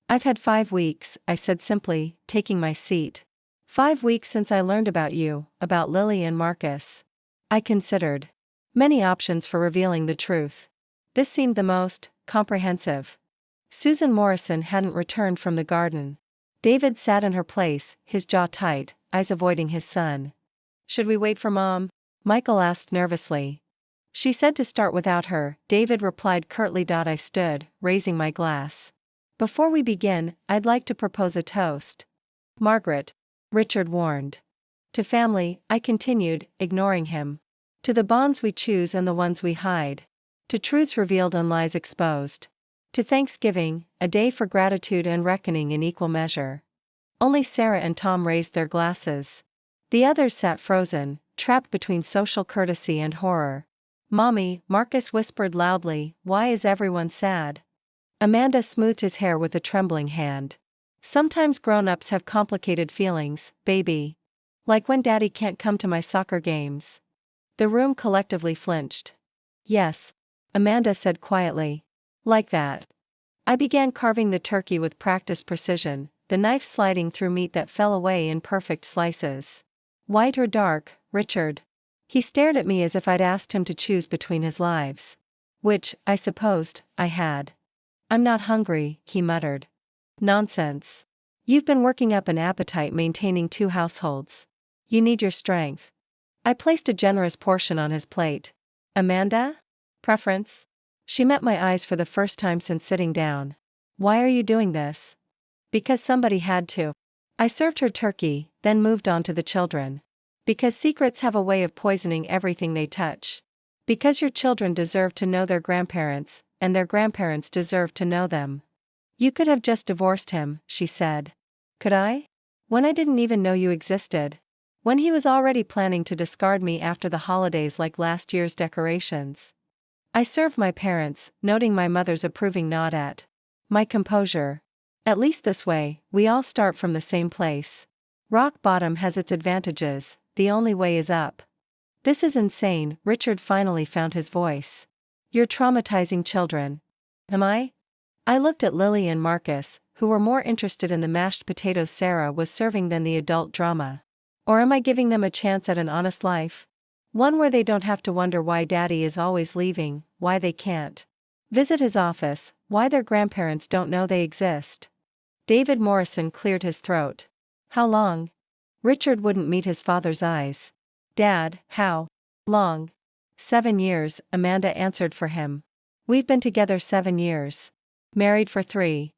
I've had 5 weeks, I said simply, taking my seat. 5 weeks since I learned about you, about Lily and Marcus. I considered many options for revealing the truth. This seemed the most comprehensive. Susan Morrison hadn't returned from the garden. David sat in her place, his jaw tight, eyes avoiding his son. Should we wait for Mom? Michael asked nervously. She said to start without her, David replied curtly. I stood, raising my glass. Before we begin, I'd like to propose a toast. Margaret, Richard warned. To family, I continued, ignoring him. To the bonds we choose and the ones we hide. To truths revealed and lies exposed. To Thanksgiving, a day for gratitude and reckoning in equal measure. Only Sarah and Tom raised their glasses. The others sat frozen, trapped between social courtesy and horror. Mommy, Marcus whispered loudly, why is everyone sad? Amanda smoothed his hair with a trembling hand. Sometimes grown-ups have complicated feelings, baby. Like when Daddy can't come to my soccer games. The room collectively flinched. Yes, Amanda said quietly. Like that. I began carving the turkey with practiced precision, the knife sliding through meat that fell away in perfect slices. White or dark, Richard? He stared at me as if I'd asked him to choose between his lives. Which, I supposed, I had. I'm not hungry, he muttered. Nonsense. You've been working up an appetite maintaining 2 households. You need your strength. I placed a generous portion on his plate. Amanda? Preference? She met my eyes for the first time since sitting down. Why are you doing this? Because somebody had to. I served her turkey, then moved on to the children. Because secrets have a way of poisoning everything they touch. Because your children deserve to know their grandparents, and their grandparents deserve to know them. You could have just divorced him, she said. Could I? When I didn't even know you existed. When he was already planning to discard me after the holidays like last year's decorations. I served my parents, noting my mother's approving nod at my composure. At least this way, we all start from the same place. Rock bottom has its advantages, the only way is up. This is insane, Richard finally found his voice. You're traumatizing children. Am I? I looked at Lily and Marcus, who were more interested in the mashed potatoes Sarah was serving than the adult drama. Or am I giving them a chance at an honest life? One where they don't have to wonder why daddy is always leaving, why they can't visit his office, why their grandparents don't know they exist. David Morrison cleared his throat. How long? Richard wouldn't meet his father's eyes. Dad, how long? 7 years, Amanda answered for him. We've been together 7 years. Married for 3.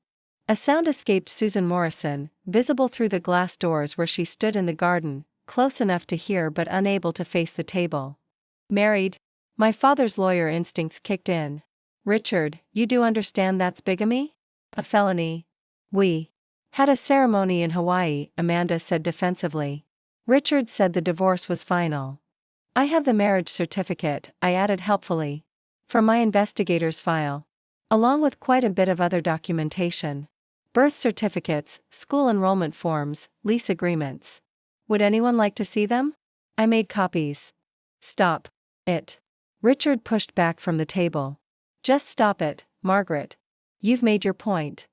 A sound escaped Susan Morrison, visible through the glass doors where she stood in the garden, close enough to hear but unable to face the table. Married? My father's lawyer instincts kicked in. Richard, you do understand that's bigamy? A felony. We had a ceremony in Hawaii, Amanda said defensively. Richard said the divorce was final. I have the marriage certificate, I added helpfully. From my investigator's file. Along with quite a bit of other documentation. Birth certificates, school enrollment forms, lease agreements. Would anyone like to see them? I made copies. Stop it. Richard pushed back from the table. Just stop it, Margaret. You've made your point.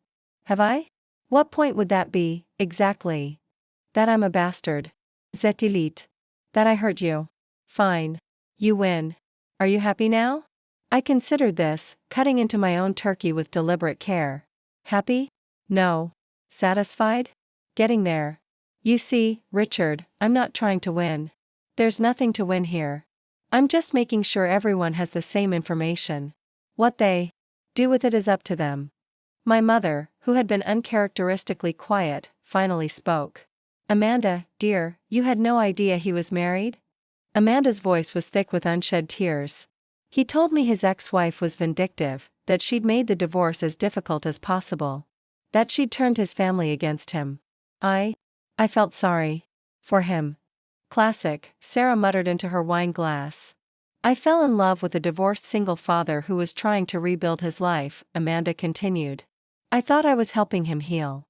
Have I? What point would that be, exactly? That I'm a bastard. C'est élite. That I hurt you. Fine. You win. Are you happy now? I considered this, cutting into my own turkey with deliberate care. Happy? No. Satisfied? Getting there. You see, Richard, I'm not trying to win. There's nothing to win here. I'm just making sure everyone has the same information. What they do with it is up to them. My mother, who had been uncharacteristically quiet, finally spoke. Amanda, dear, you had no idea he was married? Amanda's voice was thick with unshed tears. He told me his ex-wife was vindictive, that she'd made the divorce as difficult as possible. That she'd turned his family against him. I felt sorry. For him. Classic, Sarah muttered into her wine glass. I fell in love with a divorced single father who was trying to rebuild his life, Amanda continued. I thought I was helping him heal.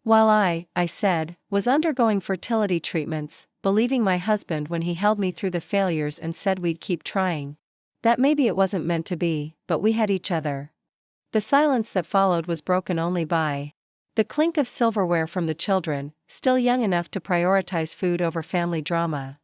While I said, was undergoing fertility treatments, believing my husband when he held me through the failures and said we'd keep trying. That maybe it wasn't meant to be, but we had each other. The silence that followed was broken only by the clink of silverware from the children, still young enough to prioritize food over family drama.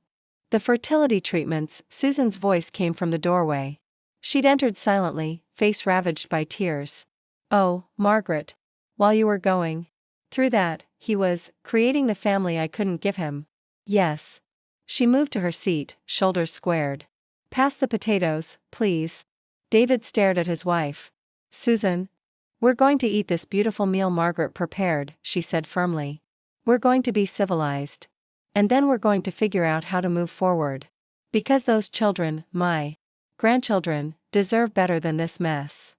The fertility treatments, Susan's voice came from the doorway. She'd entered silently, face ravaged by tears. Oh, Margaret. While you were going through that, he was creating the family I couldn't give him. Yes. She moved to her seat, shoulders squared. Pass the potatoes, please. David stared at his wife. Susan. We're going to eat this beautiful meal Margaret prepared, she said firmly. We're going to be civilized. And then we're going to figure out how to move forward. Because those children, my grandchildren, deserve better than this mess.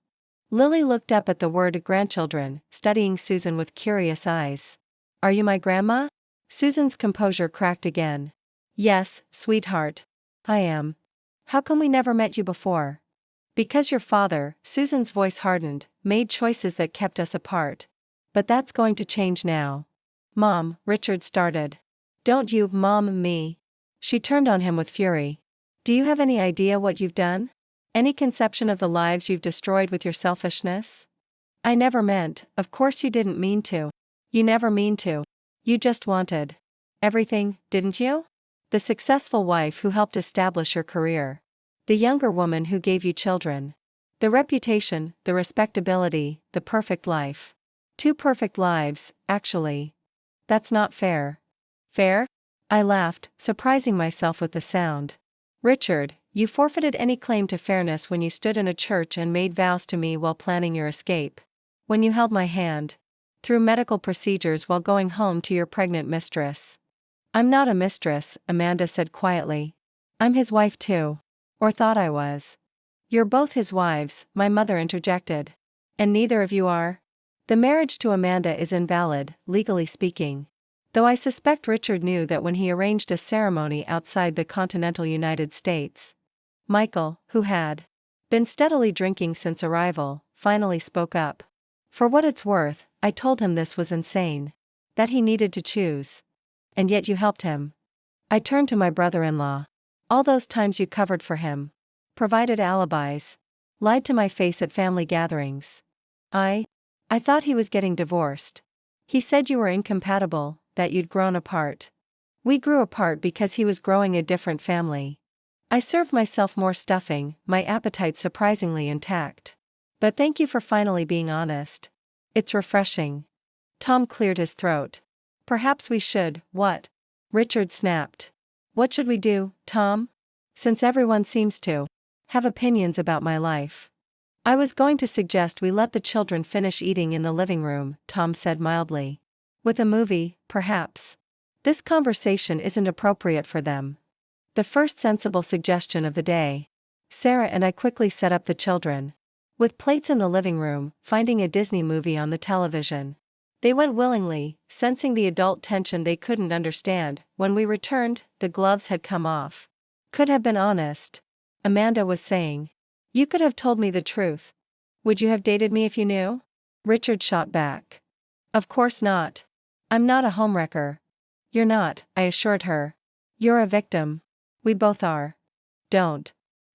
Lily looked up at the word grandchildren, studying Susan with curious eyes. Are you my grandma? Susan's composure cracked again. Yes, sweetheart. I am. How come we never met you before? Because your father, Susan's voice hardened, made choices that kept us apart. But that's going to change now. Mom, Richard started. Don't you, mom, me. She turned on him with fury. Do you have any idea what you've done? Any conception of the lives you've destroyed with your selfishness? I never meant, of course you didn't mean to. You never mean to. You just wanted everything, didn't you? The successful wife who helped establish your career. The younger woman who gave you children. The reputation, the respectability, the perfect life. 2 perfect lives, actually. That's not fair. Fair? I laughed, surprising myself with the sound. Richard, you forfeited any claim to fairness when you stood in a church and made vows to me while planning your escape. When you held my hand. Through medical procedures while going home to your pregnant mistress. I'm not a mistress, Amanda said quietly. I'm his wife too. Or thought I was. You're both his wives, my mother interjected. And neither of you are? The marriage to Amanda is invalid, legally speaking. Though I suspect Richard knew that when he arranged a ceremony outside the continental United States. Michael, who had been steadily drinking since arrival, finally spoke up. For what it's worth, I told him this was insane. That he needed to choose. And yet you helped him. I turned to my brother-in-law. All those times you covered for him. Provided alibis. Lied to my face at family gatherings. I thought he was getting divorced. He said you were incompatible, that you'd grown apart. We grew apart because he was growing a different family. I served myself more stuffing, my appetite surprisingly intact. But thank you for finally being honest. It's refreshing. Tom cleared his throat. Perhaps we should, what? Richard snapped. What should we do, Tom? Since everyone seems to have opinions about my life. I was going to suggest we let the children finish eating in the living room, Tom said mildly. With a movie, perhaps. This conversation isn't appropriate for them. The first sensible suggestion of the day. Sarah and I quickly set up the children. With plates in the living room, finding a Disney movie on the television. They went willingly, sensing the adult tension they couldn't understand. When we returned, the gloves had come off. Could have been honest. Amanda was saying. You could have told me the truth. Would you have dated me if you knew? Richard shot back. Of course not. I'm not a homewrecker. You're not, I assured her. You're a victim. We both are. Don't.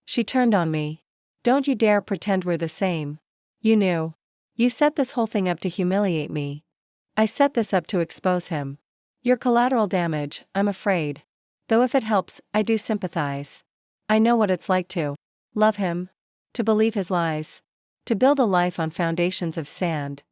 She turned on me. Don't you dare pretend we're the same. You knew. You set this whole thing up to humiliate me. I set this up to expose him. You're collateral damage, I'm afraid. Though if it helps, I do sympathize. I know what it's like to love him. To believe his lies. To build a life on foundations of sand.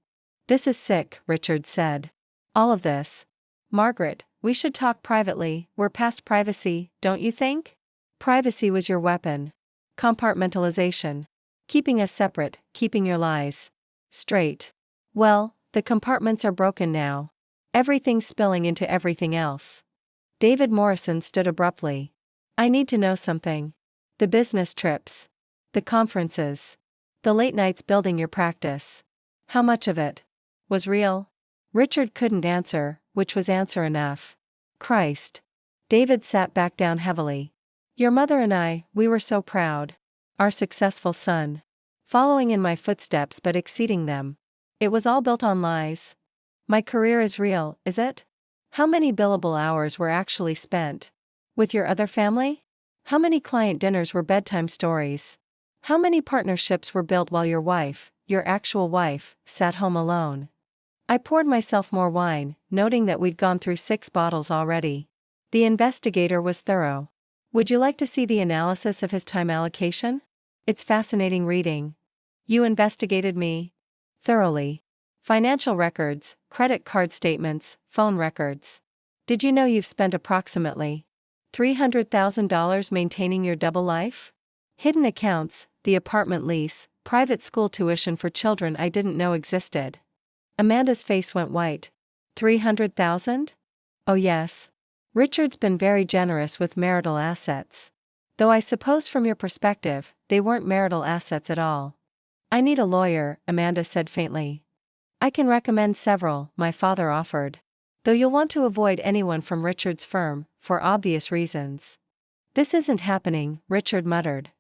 This is sick, Richard said. All of this. Margaret, we should talk privately, we're past privacy, don't you think? Privacy was your weapon. Compartmentalization. Keeping us separate, keeping your lies straight. Well, the compartments are broken now. Everything's spilling into everything else. David Morrison stood abruptly. I need to know something. The business trips. The conferences. The late nights building your practice. How much of it was real? Richard couldn't answer, which was answer enough. Christ. David sat back down heavily. Your mother and I, we were so proud. Our successful son. Following in my footsteps but exceeding them. It was all built on lies. My career is real, is it? How many billable hours were actually spent? With your other family? How many client dinners were bedtime stories? How many partnerships were built while your wife, your actual wife, sat home alone? I poured myself more wine, noting that we'd gone through 6 bottles already. The investigator was thorough. Would you like to see the analysis of his time allocation? It's fascinating reading. You investigated me? Thoroughly. Financial records, credit card statements, phone records. Did you know you've spent approximately $300,000 maintaining your double life? Hidden accounts, the apartment lease, private school tuition for children I didn't know existed. Amanda's face went white. 300,000? Oh yes. Richard's been very generous with marital assets. Though I suppose from your perspective, they weren't marital assets at all. I need a lawyer, Amanda said faintly. I can recommend several, my father offered. Though you'll want to avoid anyone from Richard's firm, for obvious reasons. This isn't happening, Richard muttered.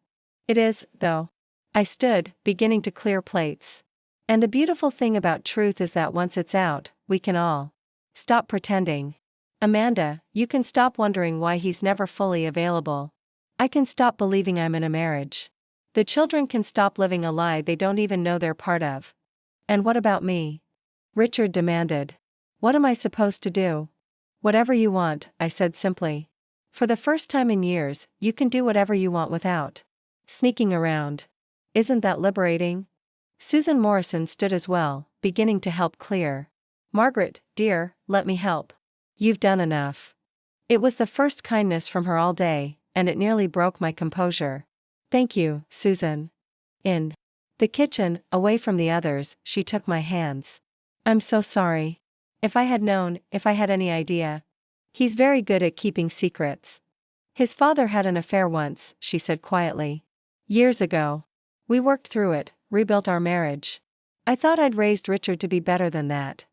It is, though. I stood, beginning to clear plates. And the beautiful thing about truth is that once it's out, we can all stop pretending. Amanda, you can stop wondering why he's never fully available. I can stop believing I'm in a marriage. The children can stop living a lie they don't even know they're part of. And what about me? Richard demanded. What am I supposed to do? Whatever you want, I said simply. For the first time in years, you can do whatever you want without sneaking around. Isn't that liberating? Susan Morrison stood as well, beginning to help clear. Margaret, dear, let me help. You've done enough. It was the first kindness from her all day, and it nearly broke my composure. Thank you, Susan. In the kitchen, away from the others, she took my hands. I'm so sorry. If I had known, if I had any idea. He's very good at keeping secrets. His father had an affair once, she said quietly. Years ago. We worked through it, rebuilt our marriage. I thought I'd raised Richard to be better than that.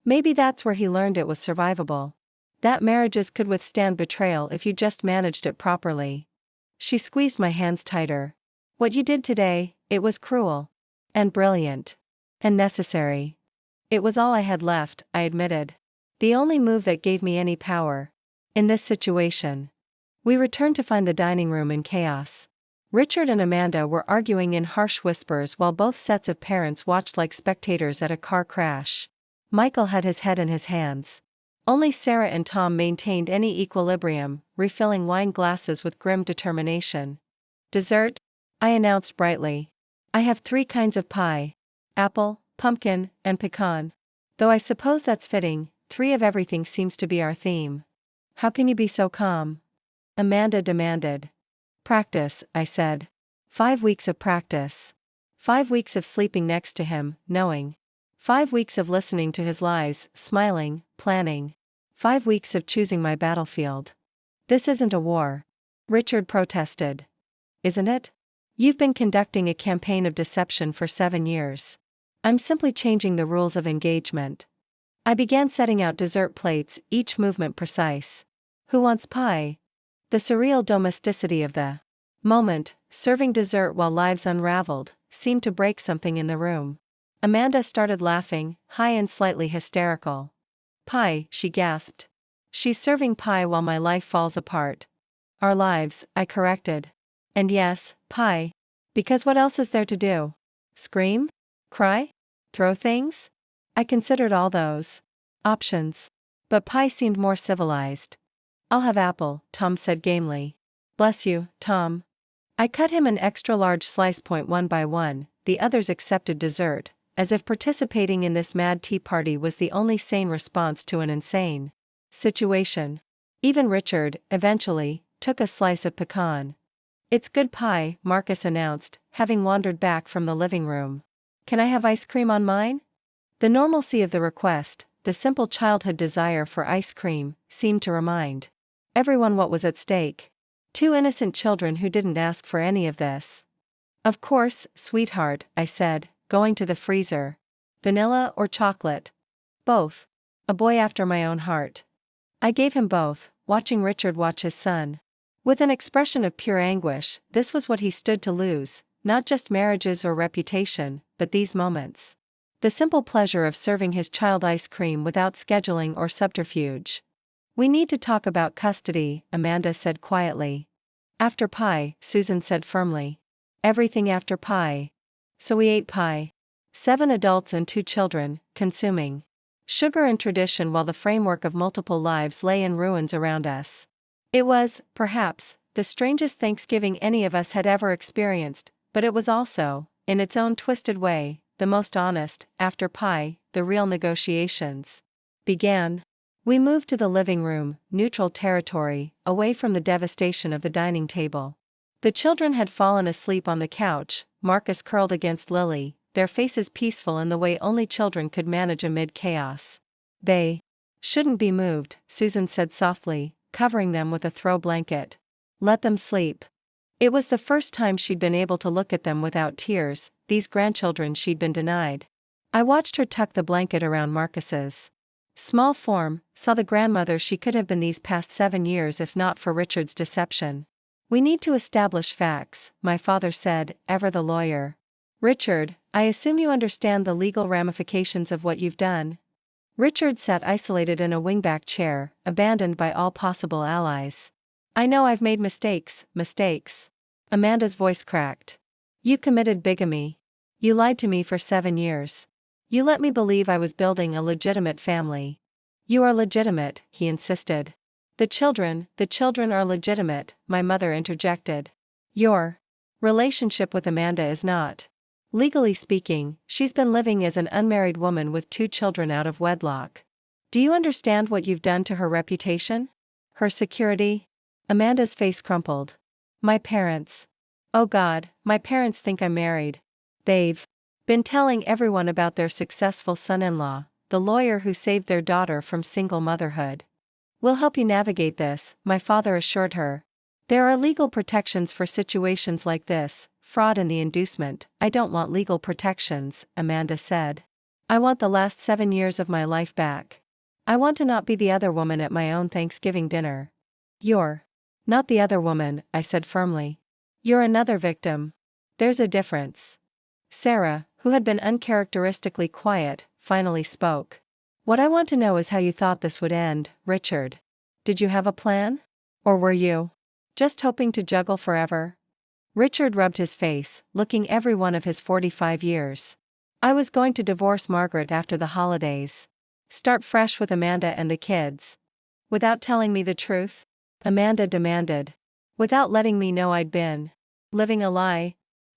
Maybe that's where he learned it was survivable. That marriages could withstand betrayal if you just managed it properly. She squeezed my hands tighter. What you did today, it was cruel. And brilliant. And necessary. It was all I had left, I admitted. The only move that gave me any power. In this situation. We returned to find the dining room in chaos. Richard and Amanda were arguing in harsh whispers while both sets of parents watched like spectators at a car crash. Michael had his head in his hands. Only Sarah and Tom maintained any equilibrium, refilling wine glasses with grim determination. Dessert? I announced brightly. I have 3 kinds of pie. Apple, pumpkin, and pecan. Though I suppose that's fitting, 3 of everything seems to be our theme. How can you be so calm? Amanda demanded. Practice, I said. 5 weeks of practice. 5 weeks of sleeping next to him, knowing. 5 weeks of listening to his lies, smiling, planning. 5 weeks of choosing my battlefield. This isn't a war. Richard protested. Isn't it? You've been conducting a campaign of deception for 7 years. I'm simply changing the rules of engagement. I began setting out dessert plates, each movement precise. Who wants pie? The surreal domesticity of the moment, serving dessert while lives unraveled, seemed to break something in the room. Amanda started laughing, high and slightly hysterical. Pie, she gasped. She's serving pie while my life falls apart. Our lives, I corrected. And yes, pie. Because what else is there to do? Scream? Cry? Throw things? I considered all those options. But pie seemed more civilized. I'll have apple, Tom said gamely. Bless you, Tom. I cut him an extra large slice. One by one, the others accepted dessert, as if participating in this mad tea party was the only sane response to an insane situation. Even Richard, eventually, took a slice of pecan. It's good pie, Marcus announced, having wandered back from the living room. Can I have ice cream on mine? The normalcy of the request, the simple childhood desire for ice cream, seemed to remind everyone what was at stake. 2 innocent children who didn't ask for any of this. Of course, sweetheart, I said, going to the freezer. Vanilla or chocolate? Both. A boy after my own heart. I gave him both, watching Richard watch his son. With an expression of pure anguish, this was what he stood to lose, not just marriages or reputation, but these moments. The simple pleasure of serving his child ice cream without scheduling or subterfuge. We need to talk about custody, Amanda said quietly. After pie, Susan said firmly. Everything after pie. So we ate pie. 7 adults and 2 children, consuming sugar and tradition while the framework of multiple lives lay in ruins around us. It was, perhaps, the strangest Thanksgiving any of us had ever experienced, but it was also, in its own twisted way, the most honest. After pie, the real negotiations began. We moved to the living room, neutral territory, away from the devastation of the dining table. The children had fallen asleep on the couch, Marcus curled against Lily, their faces peaceful in the way only children could manage amid chaos. They shouldn't be moved, Susan said softly, covering them with a throw blanket. Let them sleep. It was the first time she'd been able to look at them without tears, these grandchildren she'd been denied. I watched her tuck the blanket around Marcus's small form, saw the grandmother she could have been these past 7 years if not for Richard's deception. We need to establish facts, my father said, ever the lawyer. Richard, I assume you understand the legal ramifications of what you've done. Richard sat isolated in a wingback chair, abandoned by all possible allies. I know I've made mistakes. Amanda's voice cracked. You committed bigamy. You lied to me for 7 years. You let me believe I was building a legitimate family. You are legitimate, he insisted. The children are legitimate, my mother interjected. Your relationship with Amanda is not. Legally speaking, she's been living as an unmarried woman with 2 children out of wedlock. Do you understand what you've done to her reputation? Her security? Amanda's face crumpled. My parents. Oh God, my parents think I'm married. They've been telling everyone about their successful son-in-law, the lawyer who saved their daughter from single motherhood. We'll help you navigate this, my father assured her. There are legal protections for situations like this. fraud and the inducement. I don't want legal protections, Amanda said. I want the last 7 years of my life back. I want to not be the other woman at my own Thanksgiving dinner. You're not the other woman, I said firmly. You're another victim. There's a difference. Sarah, who had been uncharacteristically quiet, finally spoke. What I want to know is how you thought this would end, Richard. Did you have a plan? Or were you just hoping to juggle forever? Richard rubbed his face, looking every one of his 45 years. I was going to divorce Margaret after the holidays. Start fresh with Amanda and the kids. Without telling me the truth? Amanda demanded. Without letting me know I'd been living a lie?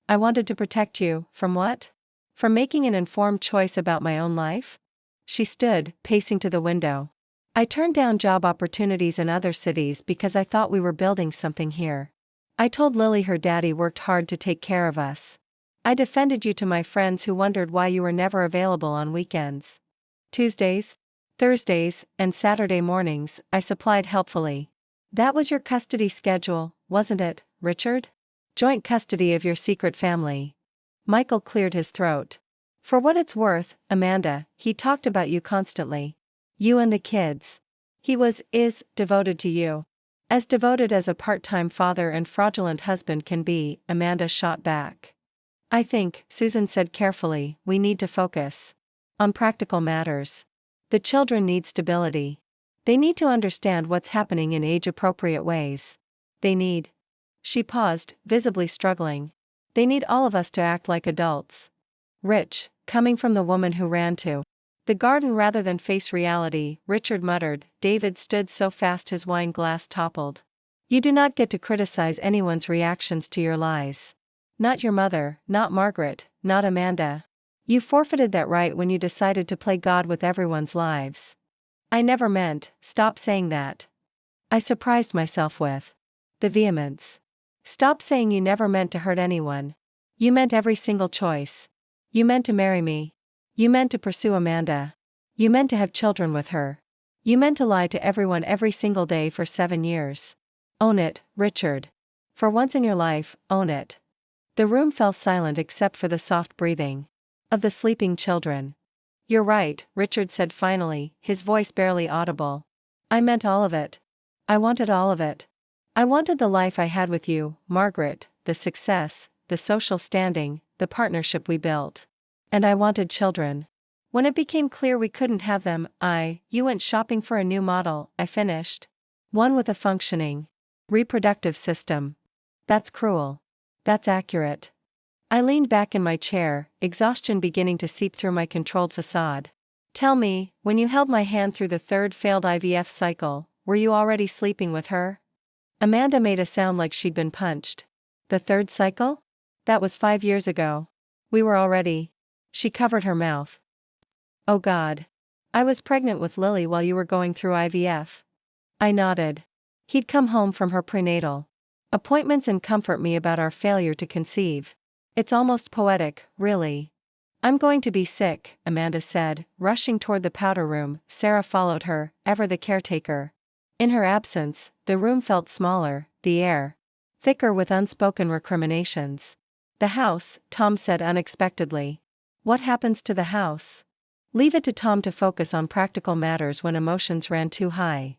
I wanted to protect you, from what? From making an informed choice about my own life? She stood, pacing to the window. I turned down job opportunities in other cities because I thought we were building something here. I told Lily her daddy worked hard to take care of us. I defended you to my friends who wondered why you were never available on weekends. Tuesdays, Thursdays, and Saturday mornings, I supplied helpfully. That was your custody schedule, wasn't it, Richard? Joint custody of your secret family. Michael cleared his throat. For what it's worth, Amanda, he talked about you constantly. You and the kids. He is devoted to you. As devoted as a part-time father and fraudulent husband can be, Amanda shot back. I think, Susan said carefully, we need to focus on practical matters. The children need stability. They need to understand what's happening in age-appropriate ways. They need. She paused, visibly struggling. They need all of us to act like adults. Rich, coming from the woman who ran to the garden rather than face reality, Richard muttered. David stood so fast his wine glass toppled. You do not get to criticize anyone's reactions to your lies. Not your mother, not Margaret, not Amanda. You forfeited that right when you decided to play God with everyone's lives. I never meant, stop saying that. I surprised myself with the vehemence. Stop saying you never meant to hurt anyone. You meant every single choice. You meant to marry me. You meant to pursue Amanda. You meant to have children with her. You meant to lie to everyone every single day for 7 years. Own it, Richard. For once in your life, own it. The room fell silent except for the soft breathing of the sleeping children. You're right, Richard said finally, his voice barely audible. I meant all of it. I wanted all of it. I wanted the life I had with you, Margaret, the success, the social standing, the partnership we built. And I wanted children. When it became clear we couldn't have them, you went shopping for a new model, I finished. One with a functioning reproductive system. That's cruel. That's accurate. I leaned back in my chair, exhaustion beginning to seep through my controlled facade. Tell me, when you held my hand through the third failed IVF cycle, were you already sleeping with her? Amanda made a sound like she'd been punched. The third cycle? That was 5 years ago. We were already. She covered her mouth. Oh God. I was pregnant with Lily while you were going through IVF. I nodded. He'd come home from her prenatal appointments and comfort me about our failure to conceive. It's almost poetic, really. I'm going to be sick, Amanda said, rushing toward the powder room. Sarah followed her, ever the caretaker. In her absence, the room felt smaller, the air thicker with unspoken recriminations. The house, Tom said unexpectedly. What happens to the house? Leave it to Tom to focus on practical matters when emotions ran too high.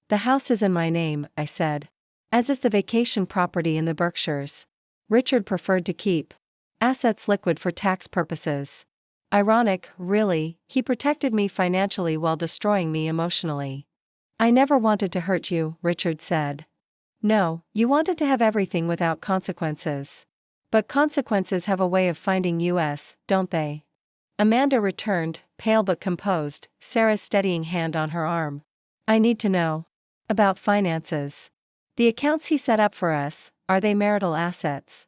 The house is in my name, I said. As is the vacation property in the Berkshires. Richard preferred to keep assets liquid for tax purposes. Ironic, really, he protected me financially while destroying me emotionally. I never wanted to hurt you, Richard said. No, you wanted to have everything without consequences. But consequences have a way of finding us, don't they? Amanda returned, pale but composed, Sarah's steadying hand on her arm. I need to know about finances. The accounts he set up for us, are they marital assets?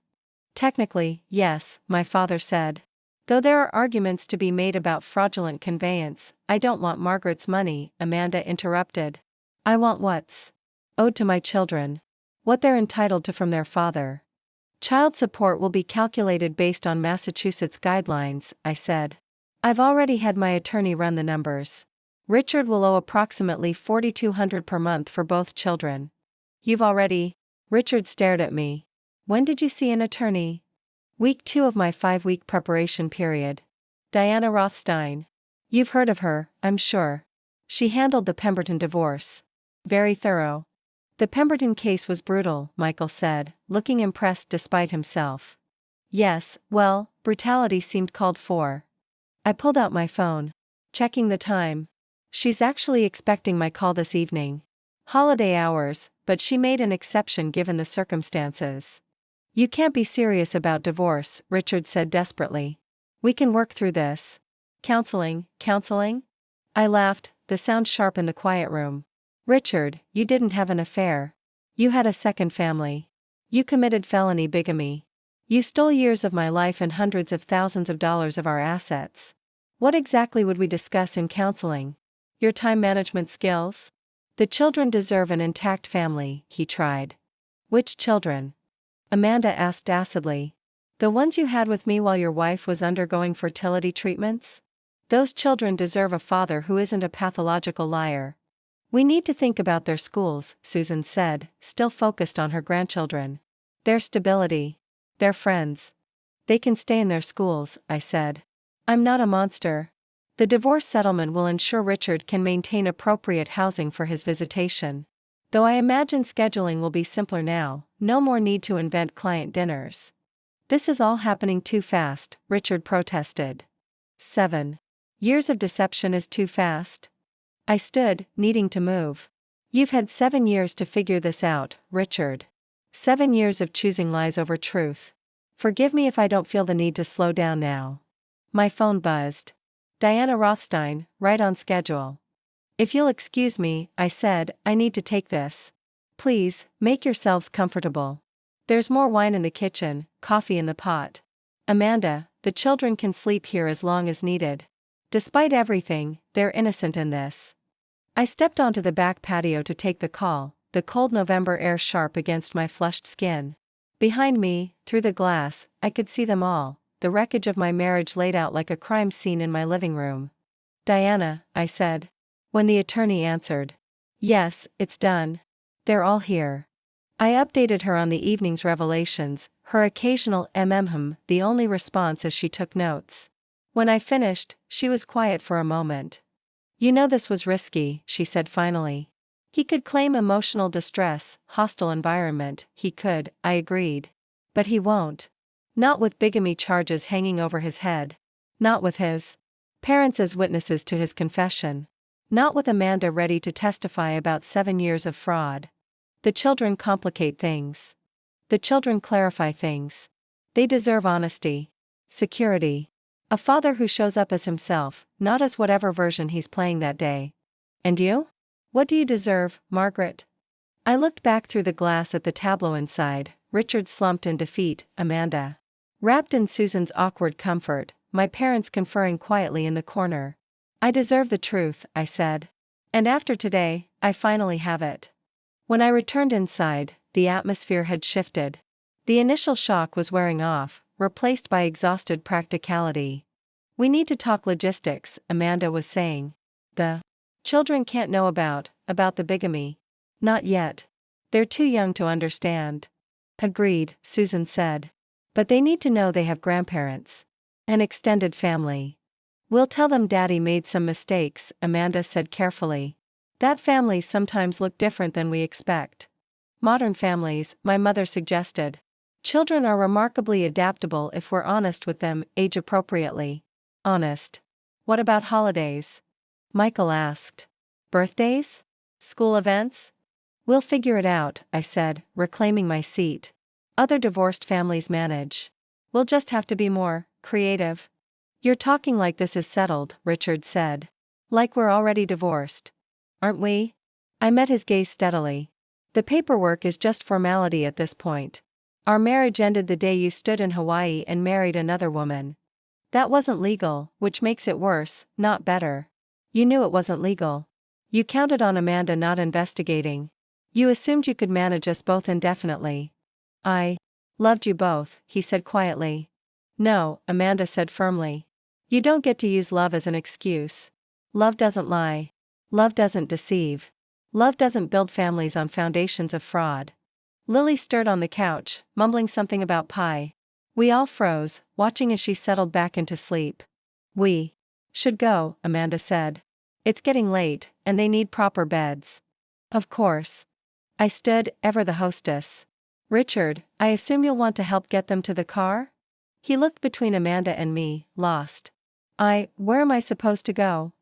Technically, yes, my father said. Though there are arguments to be made about fraudulent conveyance, I don't want Margaret's money, Amanda interrupted. I want what's owed to my children. What they're entitled to from their father. Child support will be calculated based on Massachusetts guidelines, I said. I've already had my attorney run the numbers. Richard will owe approximately $4,200 per month for both children. You've already? Richard stared at me. When did you see an attorney? Week 2 of my 5-week preparation period. Diana Rothstein. You've heard of her, I'm sure. She handled the Pemberton divorce. Very thorough. The Pemberton case was brutal, Michael said, looking impressed despite himself. Yes, well, brutality seemed called for. I pulled out my phone. Checking the time. She's actually expecting my call this evening. Holiday hours, but she made an exception given the circumstances. You can't be serious about divorce, Richard said desperately. We can work through this. Counseling? I laughed, the sound sharp in the quiet room. Richard, you didn't have an affair. You had a second family. You committed felony bigamy. You stole years of my life and hundreds of thousands of dollars of our assets. What exactly would we discuss in counseling? Your time management skills? The children deserve an intact family, he tried. Which children? Amanda asked acidly. The ones you had with me while your wife was undergoing fertility treatments? Those children deserve a father who isn't a pathological liar. We need to think about their schools, Susan said, still focused on her grandchildren. Their stability. Their friends. They can stay in their schools, I said. I'm not a monster. The divorce settlement will ensure Richard can maintain appropriate housing for his visitation. Though I imagine scheduling will be simpler now, no more need to invent client dinners. This is all happening too fast, Richard protested. 7 years of deception is too fast? I stood, needing to move. You've had 7 years to figure this out, Richard. 7 years of choosing lies over truth. Forgive me if I don't feel the need to slow down now. My phone buzzed. Diana Rothstein, right on schedule. If you'll excuse me, I said, I need to take this. Please, make yourselves comfortable. There's more wine in the kitchen, coffee in the pot. Amanda, the children can sleep here as long as needed. Despite everything, they're innocent in this. I stepped onto the back patio to take the call, the cold November air sharp against my flushed skin. Behind me, through the glass, I could see them all, the wreckage of my marriage laid out like a crime scene in my living room. Diana, I said. When the attorney answered. Yes, it's done. They're all here. I updated her on the evening's revelations, her occasional the only response as she took notes. When I finished, she was quiet for a moment. You know this was risky, she said finally. He could claim emotional distress, hostile environment, he could, I agreed. But he won't. Not with bigamy charges hanging over his head. Not with his parents as witnesses to his confession. Not with Amanda ready to testify about 7 years of fraud. The children complicate things. The children clarify things. They deserve honesty. Security. A father who shows up as himself, not as whatever version he's playing that day. And you? What do you deserve, Margaret? I looked back through the glass at the tableau inside, Richard slumped in defeat, Amanda. Wrapped in Susan's awkward comfort, my parents conferring quietly in the corner. I deserve the truth, I said. And after today, I finally have it. When I returned inside, the atmosphere had shifted. The initial shock was wearing off, replaced by exhausted practicality. We need to talk logistics, Amanda was saying. The children can't know about the bigamy. Not yet. They're too young to understand. Agreed, Susan said. But they need to know they have grandparents. An extended family. We'll tell them Daddy made some mistakes, Amanda said carefully. That families sometimes look different than we expect. Modern families, my mother suggested. Children are remarkably adaptable if we're honest with them, age appropriately. Honest. What about holidays? Michael asked. Birthdays? School events? We'll figure it out, I said, reclaiming my seat. Other divorced families manage. We'll just have to be more creative. You're talking like this is settled, Richard said. Like we're already divorced. Aren't we? I met his gaze steadily. The paperwork is just formality at this point. Our marriage ended the day you stood in Hawaii and married another woman. That wasn't legal, which makes it worse, not better. You knew it wasn't legal. You counted on Amanda not investigating. You assumed you could manage us both indefinitely. I loved you both, he said quietly. No, Amanda said firmly. You don't get to use love as an excuse. Love doesn't lie. Love doesn't deceive. Love doesn't build families on foundations of fraud. Lily stirred on the couch, mumbling something about pie. We all froze, watching as she settled back into sleep. We should go, Amanda said. It's getting late, and they need proper beds. Of course. I stood, ever the hostess. Richard, I assume you'll want to help get them to the car? He looked between Amanda and me, lost. Where am I supposed to go?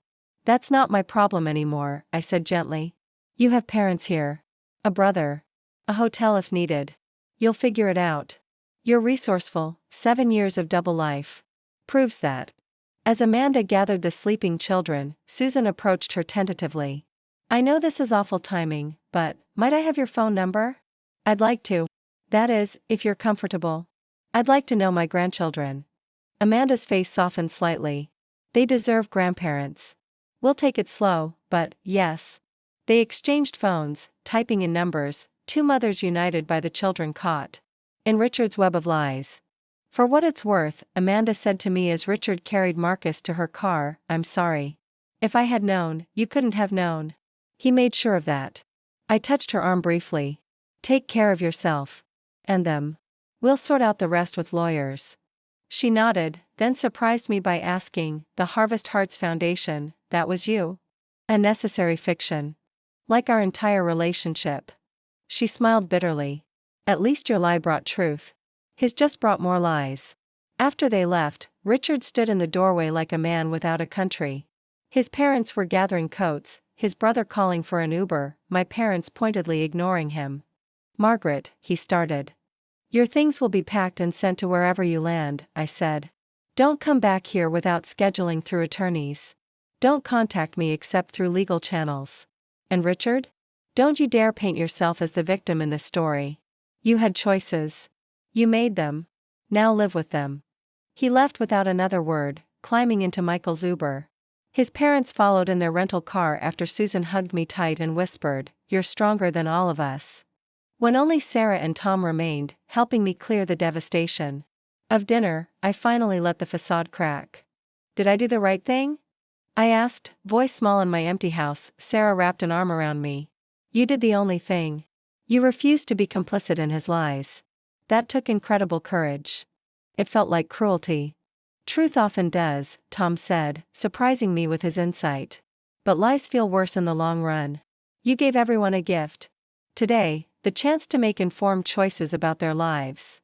That's not my problem anymore, I said gently. You have parents here. A brother. A hotel if needed. You'll figure it out. You're resourceful, 7 years of double life. Proves that. As Amanda gathered the sleeping children, Susan approached her tentatively. I know this is awful timing, but might I have your phone number? I'd like to. That is, if you're comfortable. I'd like to know my grandchildren. Amanda's face softened slightly. They deserve grandparents. We'll take it slow, but, yes. They exchanged phones, typing in numbers, two mothers united by the children caught in Richard's web of lies. For what it's worth, Amanda said to me as Richard carried Marcus to her car, I'm sorry. If I had known, you couldn't have known. He made sure of that. I touched her arm briefly. Take care of yourself. And them. We'll sort out the rest with lawyers. She nodded, then surprised me by asking, the Harvest Hearts Foundation, that was you? A necessary fiction. Like our entire relationship. She smiled bitterly. At least your lie brought truth. His just brought more lies. After they left, Richard stood in the doorway like a man without a country. His parents were gathering coats, his brother calling for an Uber, my parents pointedly ignoring him. Margaret, he started. Your things will be packed and sent to wherever you land, I said. Don't come back here without scheduling through attorneys. Don't contact me except through legal channels. And Richard? Don't you dare paint yourself as the victim in this story. You had choices. You made them. Now live with them. He left without another word, climbing into Michael's Uber. His parents followed in their rental car after Susan hugged me tight and whispered, You're stronger than all of us. When only Sarah and Tom remained, helping me clear the devastation of dinner, I finally let the facade crack. Did I do the right thing? I asked, voice small in my empty house. Sarah wrapped an arm around me. You did the only thing. You refused to be complicit in his lies. That took incredible courage. It felt like cruelty. Truth often does, Tom said, surprising me with his insight. But lies feel worse in the long run. You gave everyone a gift. Today, the chance to make informed choices about their lives.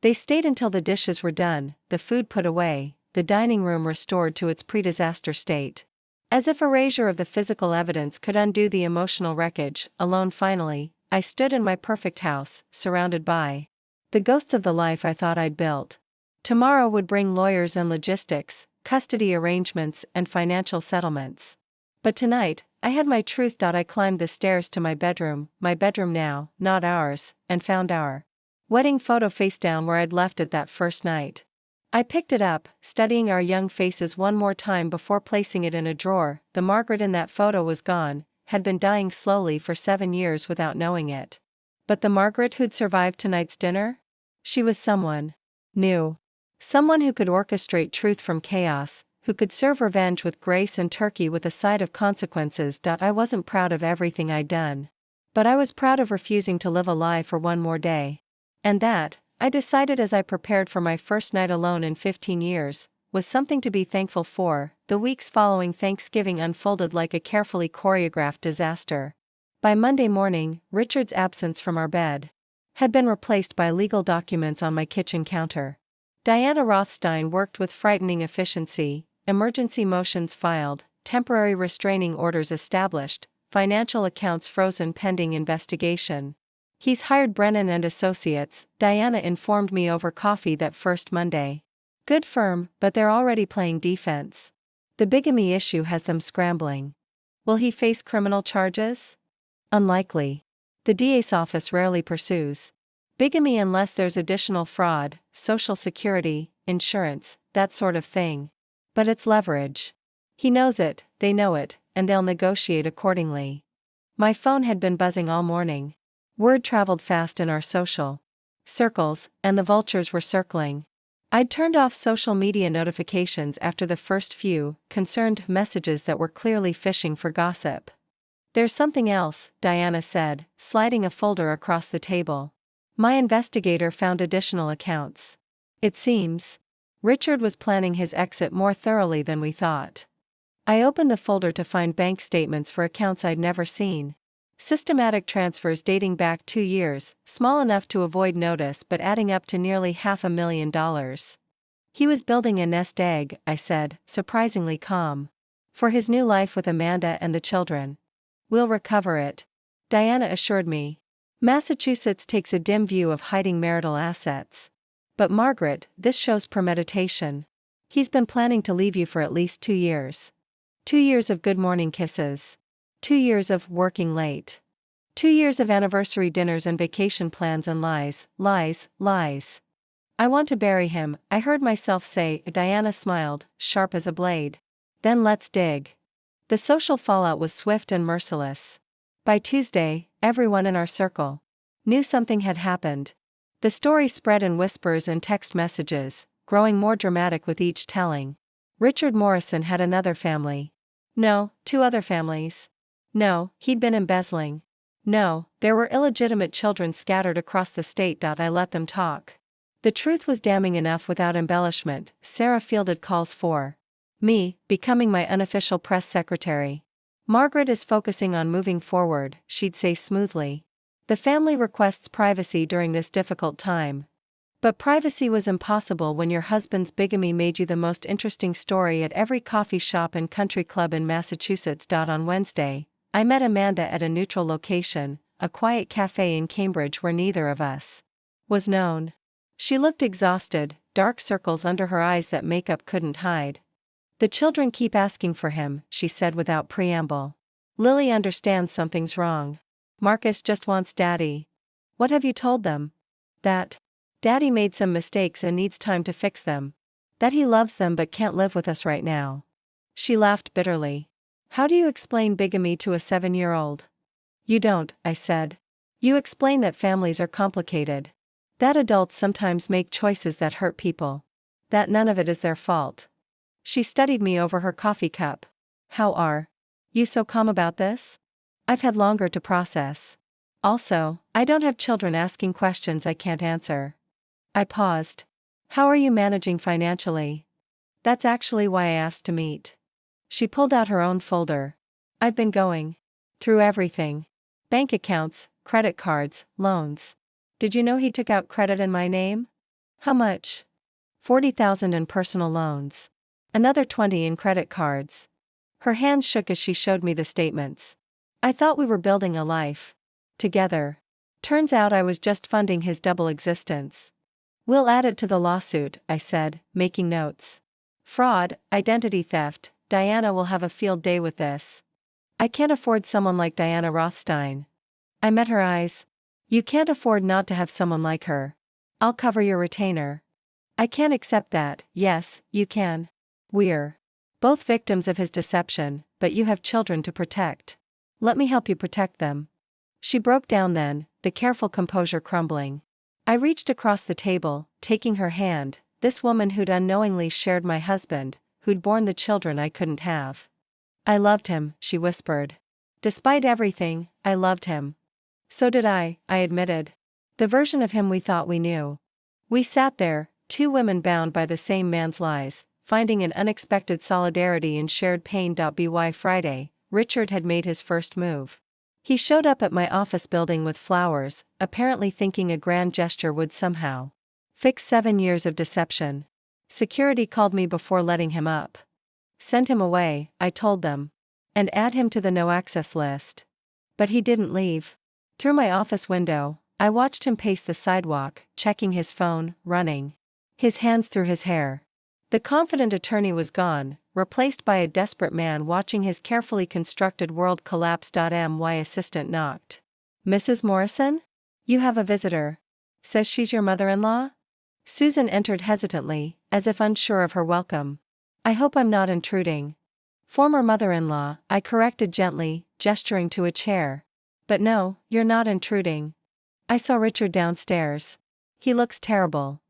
They stayed until the dishes were done, the food put away, the dining room restored to its pre-disaster state. As if erasure of the physical evidence could undo the emotional wreckage, alone finally, I stood in my perfect house, surrounded by the ghosts of the life I thought I'd built. Tomorrow would bring lawyers and logistics, custody arrangements and financial settlements. But tonight, I had my truth. I climbed the stairs to my bedroom now, not ours, and found our wedding photo face down where I'd left it that first night. I picked it up, studying our young faces one more time before placing it in a drawer. The Margaret in that photo was gone, had been dying slowly for 7 years without knowing it. But the Margaret who'd survived tonight's dinner? She was someone new. Someone who could orchestrate truth from chaos, who could serve revenge with grace and turkey with a side of consequences. I wasn't proud of everything I'd done. But I was proud of refusing to live a lie for one more day. And that, I decided as I prepared for my first night alone in 15 years, was something to be thankful for. The weeks following Thanksgiving unfolded like a carefully choreographed disaster. By Monday morning, Richard's absence from our bed had been replaced by legal documents on my kitchen counter. Diana Rothstein worked with frightening efficiency, emergency motions filed, temporary restraining orders established, financial accounts frozen pending investigation. He's hired Brennan and Associates, Diana informed me over coffee that first Monday. Good firm, but they're already playing defense. The bigamy issue has them scrambling. Will he face criminal charges? Unlikely. The DA's office rarely pursues bigamy unless there's additional fraud, social security, insurance, that sort of thing. But it's leverage. He knows it, they know it, and they'll negotiate accordingly. My phone had been buzzing all morning. Word traveled fast in our social circles, and the vultures were circling. I'd turned off social media notifications after the first few, concerned messages that were clearly fishing for gossip. There's something else, Diana said, sliding a folder across the table. My investigator found additional accounts. It seems Richard was planning his exit more thoroughly than we thought. I opened the folder to find bank statements for accounts I'd never seen. Systematic transfers dating back 2 years, small enough to avoid notice but adding up to nearly $500,000. He was building a nest egg, I said, surprisingly calm. For his new life with Amanda and the children. We'll recover it, Diana assured me. Massachusetts takes a dim view of hiding marital assets. But Margaret, this shows premeditation. He's been planning to leave you for at least 2 years. 2 years of good morning kisses. 2 years of working late. 2 years of anniversary dinners and vacation plans and lies, lies, lies. I want to bury him, I heard myself say. Diana smiled, sharp as a blade. Then let's dig. The social fallout was swift and merciless. By Tuesday, everyone in our circle knew something had happened. The story spread in whispers and text messages, growing more dramatic with each telling. Richard Morrison had another family. No, 2 other families. No, he'd been embezzling. No, there were illegitimate children scattered across the state. I let them talk. The truth was damning enough without embellishment. Sarah fielded calls for me, becoming my unofficial press secretary. Margaret is focusing on moving forward, she'd say smoothly. The family requests privacy during this difficult time. But privacy was impossible when your husband's bigamy made you the most interesting story at every coffee shop and country club in Massachusetts. On Wednesday, I met Amanda at a neutral location, a quiet cafe in Cambridge where neither of us was known. She looked exhausted, dark circles under her eyes that makeup couldn't hide. The children keep asking for him, she said without preamble. Lily understands something's wrong. Marcus just wants Daddy. What have you told them? That Daddy made some mistakes and needs time to fix them. That he loves them but can't live with us right now. She laughed bitterly. How do you explain bigamy to a 7-year-old? You don't, I said. You explain that families are complicated. That adults sometimes make choices that hurt people. That none of it is their fault. She studied me over her coffee cup. How are you so calm about this? I've had longer to process. Also, I don't have children asking questions I can't answer. I paused. How are you managing financially? That's actually why I asked to meet. She pulled out her own folder. I've been going through everything. Bank accounts, credit cards, loans. Did you know he took out credit in my name? How much? 40,000 in personal loans. Another 20 in credit cards. Her hands shook as she showed me the statements. I thought we were building a life together. Turns out I was just funding his double existence. We'll add it to the lawsuit, I said, making notes. Fraud, identity theft, Diana will have a field day with this. I can't afford someone like Diana Rothstein. I met her eyes. You can't afford not to have someone like her. I'll cover your retainer. I can't accept that. Yes, you can. We're both victims of his deception, but you have children to protect. Let me help you protect them. She broke down then, the careful composure crumbling. I reached across the table, taking her hand, this woman who'd unknowingly shared my husband, who'd borne the children I couldn't have. I loved him, she whispered. Despite everything, I loved him. So did I admitted. The version of him we thought we knew. We sat there, 2 women bound by the same man's lies, finding an unexpected solidarity in shared pain. By Friday, Richard had made his first move. He showed up at my office building with flowers, apparently thinking a grand gesture would somehow fix 7 years of deception. Security called me before letting him up. Send him away, I told them. And add him to the no-access list. But he didn't leave. Through my office window, I watched him pace the sidewalk, checking his phone, running his hands through his hair. The confident attorney was gone, replaced by a desperate man watching his carefully constructed world collapse. My assistant knocked. Mrs. Morrison? You have a visitor. Says she's your mother-in-law? Susan entered hesitantly, as if unsure of her welcome. I hope I'm not intruding. Former mother-in-law, I corrected gently, gesturing to a chair. But no, you're not intruding. I saw Richard downstairs. He looks terrible.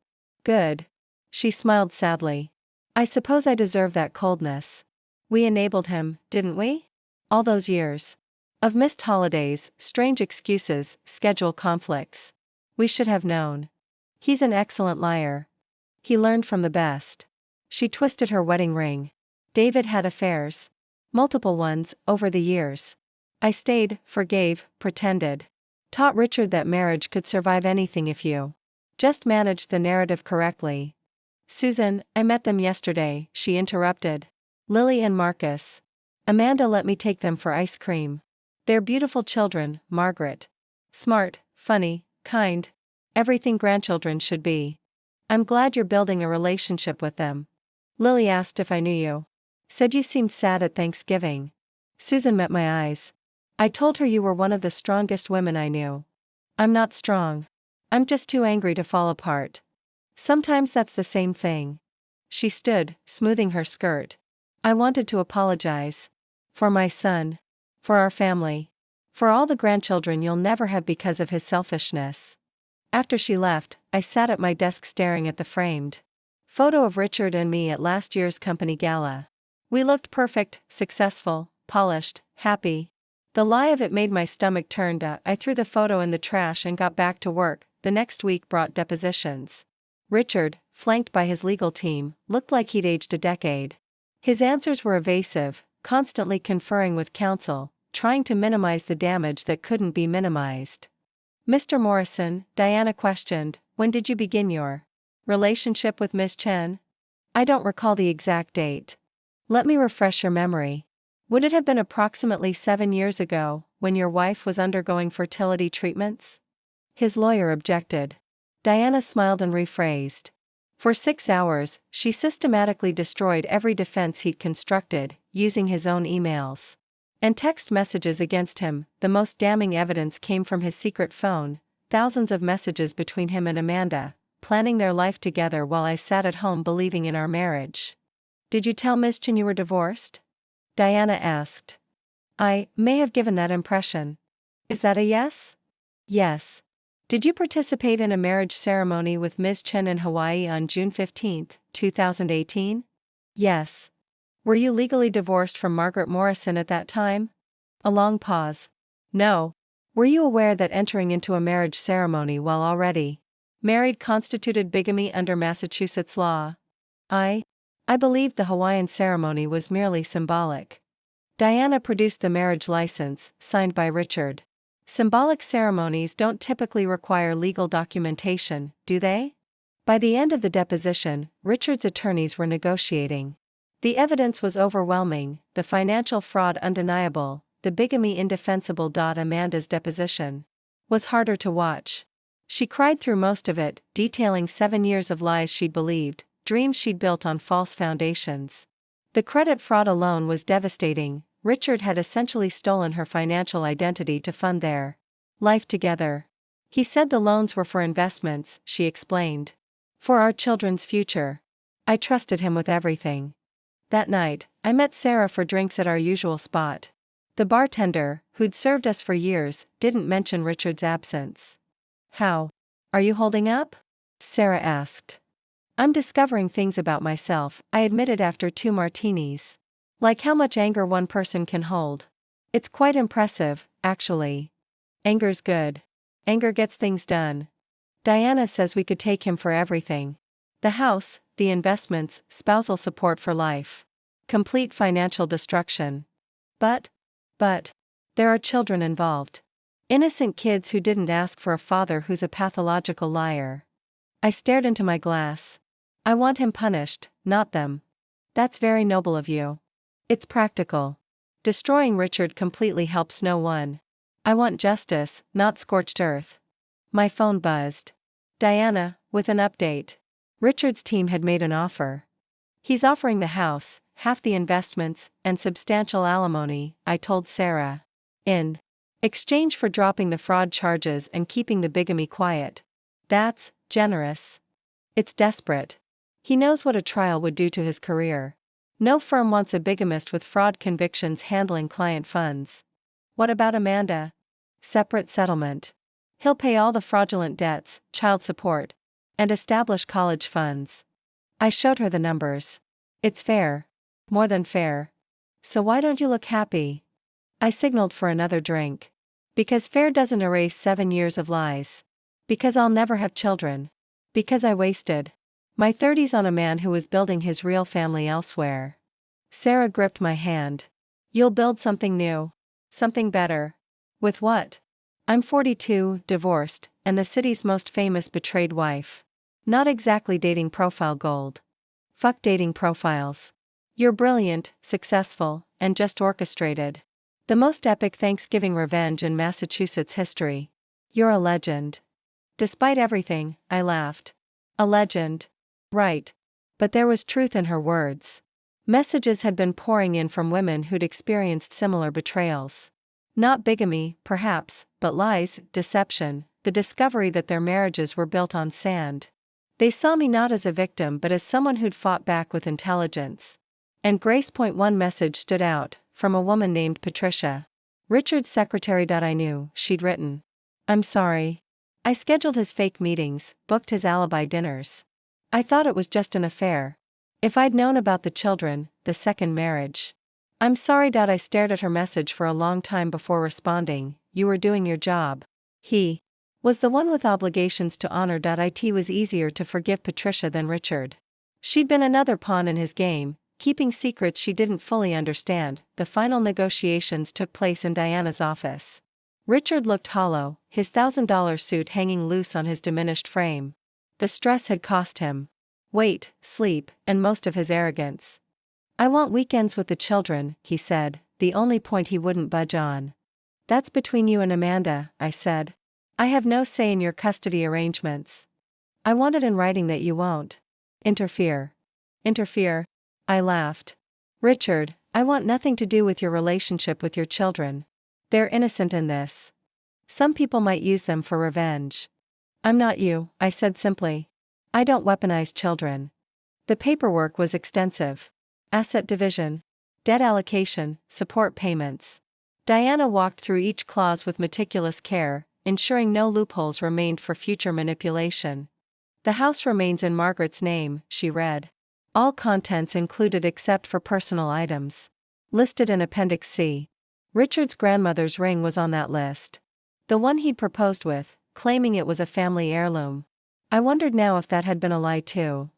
Good. She smiled sadly. I suppose I deserve that coldness. We enabled him, didn't we? All those years. Of missed holidays, strange excuses, schedule conflicts. We should have known. He's an excellent liar. He learned from the best. She twisted her wedding ring. David had affairs. Multiple ones, over the years. I stayed, forgave, pretended. Taught Richard that marriage could survive anything if you just managed the narrative correctly. Susan, I met them yesterday, she interrupted. Lily and Marcus. Amanda let me take them for ice cream. They're beautiful children, Margaret. Smart, funny, kind. Everything grandchildren should be. I'm glad you're building a relationship with them. Lily asked if I knew you. Said you seemed sad at Thanksgiving. Susan met my eyes. I told her you were one of the strongest women I knew. I'm not strong. I'm just too angry to fall apart. Sometimes that's the same thing. She stood, smoothing her skirt. I wanted to apologize. For my son. For our family. For all the grandchildren you'll never have because of his selfishness. After she left, I sat at my desk staring at the framed photo of Richard and me at last year's company gala. We looked perfect, successful, polished, happy. The lie of it made my stomach turn. I threw the photo in the trash and got back to work. The next week brought depositions. Richard, flanked by his legal team, looked like he'd aged a decade. His answers were evasive, constantly conferring with counsel, trying to minimize the damage that couldn't be minimized. Mr. Morrison, Diana questioned, when did you begin your relationship with Miss Chen? I don't recall the exact date. Let me refresh your memory. Would it have been approximately 7 years ago, when your wife was undergoing fertility treatments? His lawyer objected. Diana smiled and rephrased. For 6 hours, she systematically destroyed every defense he'd constructed, using his own emails and text messages against him. The most damning evidence came from his secret phone, thousands of messages between him and Amanda, planning their life together while I sat at home believing in our marriage. Did you tell Miss Chen you were divorced? Diana asked. I may have given that impression. Is that a yes? Yes. Did you participate in a marriage ceremony with Ms. Chen in Hawaii on June 15, 2018? Yes. Were you legally divorced from Margaret Morrison at that time? A long pause. No. Were you aware that entering into a marriage ceremony while already married constituted bigamy under Massachusetts law? I believed the Hawaiian ceremony was merely symbolic. Diana produced the marriage license, signed by Richard. Symbolic ceremonies don't typically require legal documentation, do they? By the end of the deposition, Richard's attorneys were negotiating. The evidence was overwhelming, the financial fraud undeniable, the bigamy indefensible. Amanda's deposition was harder to watch. She cried through most of it, detailing 7 years of lies she'd believed, dreams she'd built on false foundations. The credit fraud alone was devastating. Richard had essentially stolen her financial identity to fund their life together. He said the loans were for investments, she explained. For our children's future. I trusted him with everything. That night, I met Sarah for drinks at our usual spot. The bartender, who'd served us for years, didn't mention Richard's absence. How are you holding up? Sarah asked. I'm discovering things about myself, I admitted after 2 martinis. Like how much anger one person can hold. It's quite impressive, actually. Anger's good. Anger gets things done. Diana says we could take him for everything. The house, the investments, spousal support for life. Complete financial destruction. But, there are children involved. Innocent kids who didn't ask for a father who's a pathological liar. I stared into my glass. I want him punished, not them. That's very noble of you. It's practical. Destroying Richard completely helps no one. I want justice, not scorched earth. My phone buzzed. Diana, with an update. Richard's team had made an offer. He's offering the house, half the investments, and substantial alimony, I told Sarah. In exchange for dropping the fraud charges and keeping the bigamy quiet. That's generous. It's desperate. He knows what a trial would do to his career. No firm wants a bigamist with fraud convictions handling client funds. What about Amanda? Separate settlement. He'll pay all the fraudulent debts, child support, and establish college funds. I showed her the numbers. It's fair. More than fair. So why don't you look happy? I signaled for another drink. Because fair doesn't erase 7 years of lies. Because I'll never have children. Because I wasted My 30s on a man who was building his real family elsewhere. Sarah gripped my hand. You'll build something new. Something better. With what? I'm 42, divorced, and the city's most famous betrayed wife. Not exactly dating profile gold. Fuck dating profiles. You're brilliant, successful, and just orchestrated. The most epic Thanksgiving revenge in Massachusetts history. You're a legend. Despite everything, I laughed. A legend. Right. But there was truth in her words. Messages had been pouring in from women who'd experienced similar betrayals. Not bigamy, perhaps, but lies, deception, the discovery that their marriages were built on sand. They saw me not as a victim but as someone who'd fought back with intelligence. And Grace.1 message stood out, from a woman named Patricia. Richard's secretary. I knew, she'd written. I'm sorry. I scheduled his fake meetings, booked his alibi dinners. I thought it was just an affair. If I'd known about the children, the second marriage. I'm sorry. I stared at her message for a long time before responding. You were doing your job. He was the one with obligations to honor. It was easier to forgive Patricia than Richard. She'd been another pawn in his game, keeping secrets she didn't fully understand. The final negotiations took place in Diana's office. Richard looked hollow, his $1,000 suit hanging loose on his diminished frame. The stress had cost him weight, sleep, and most of his arrogance. I want weekends with the children, he said, the only point he wouldn't budge on. That's between you and Amanda, I said. I have no say in your custody arrangements. I want it in writing that you won't interfere. Interfere? I laughed. Richard, I want nothing to do with your relationship with your children. They're innocent in this. Some people might use them for revenge. I'm not you, I said simply. I don't weaponize children. The paperwork was extensive. Asset division, debt allocation, support payments. Diana walked through each clause with meticulous care, ensuring no loopholes remained for future manipulation. The house remains in Margaret's name, she read. All contents included except for personal items. Listed in Appendix C. Richard's grandmother's ring was on that list. The one he'd proposed with, claiming it was a family heirloom. I wondered now if that had been a lie too.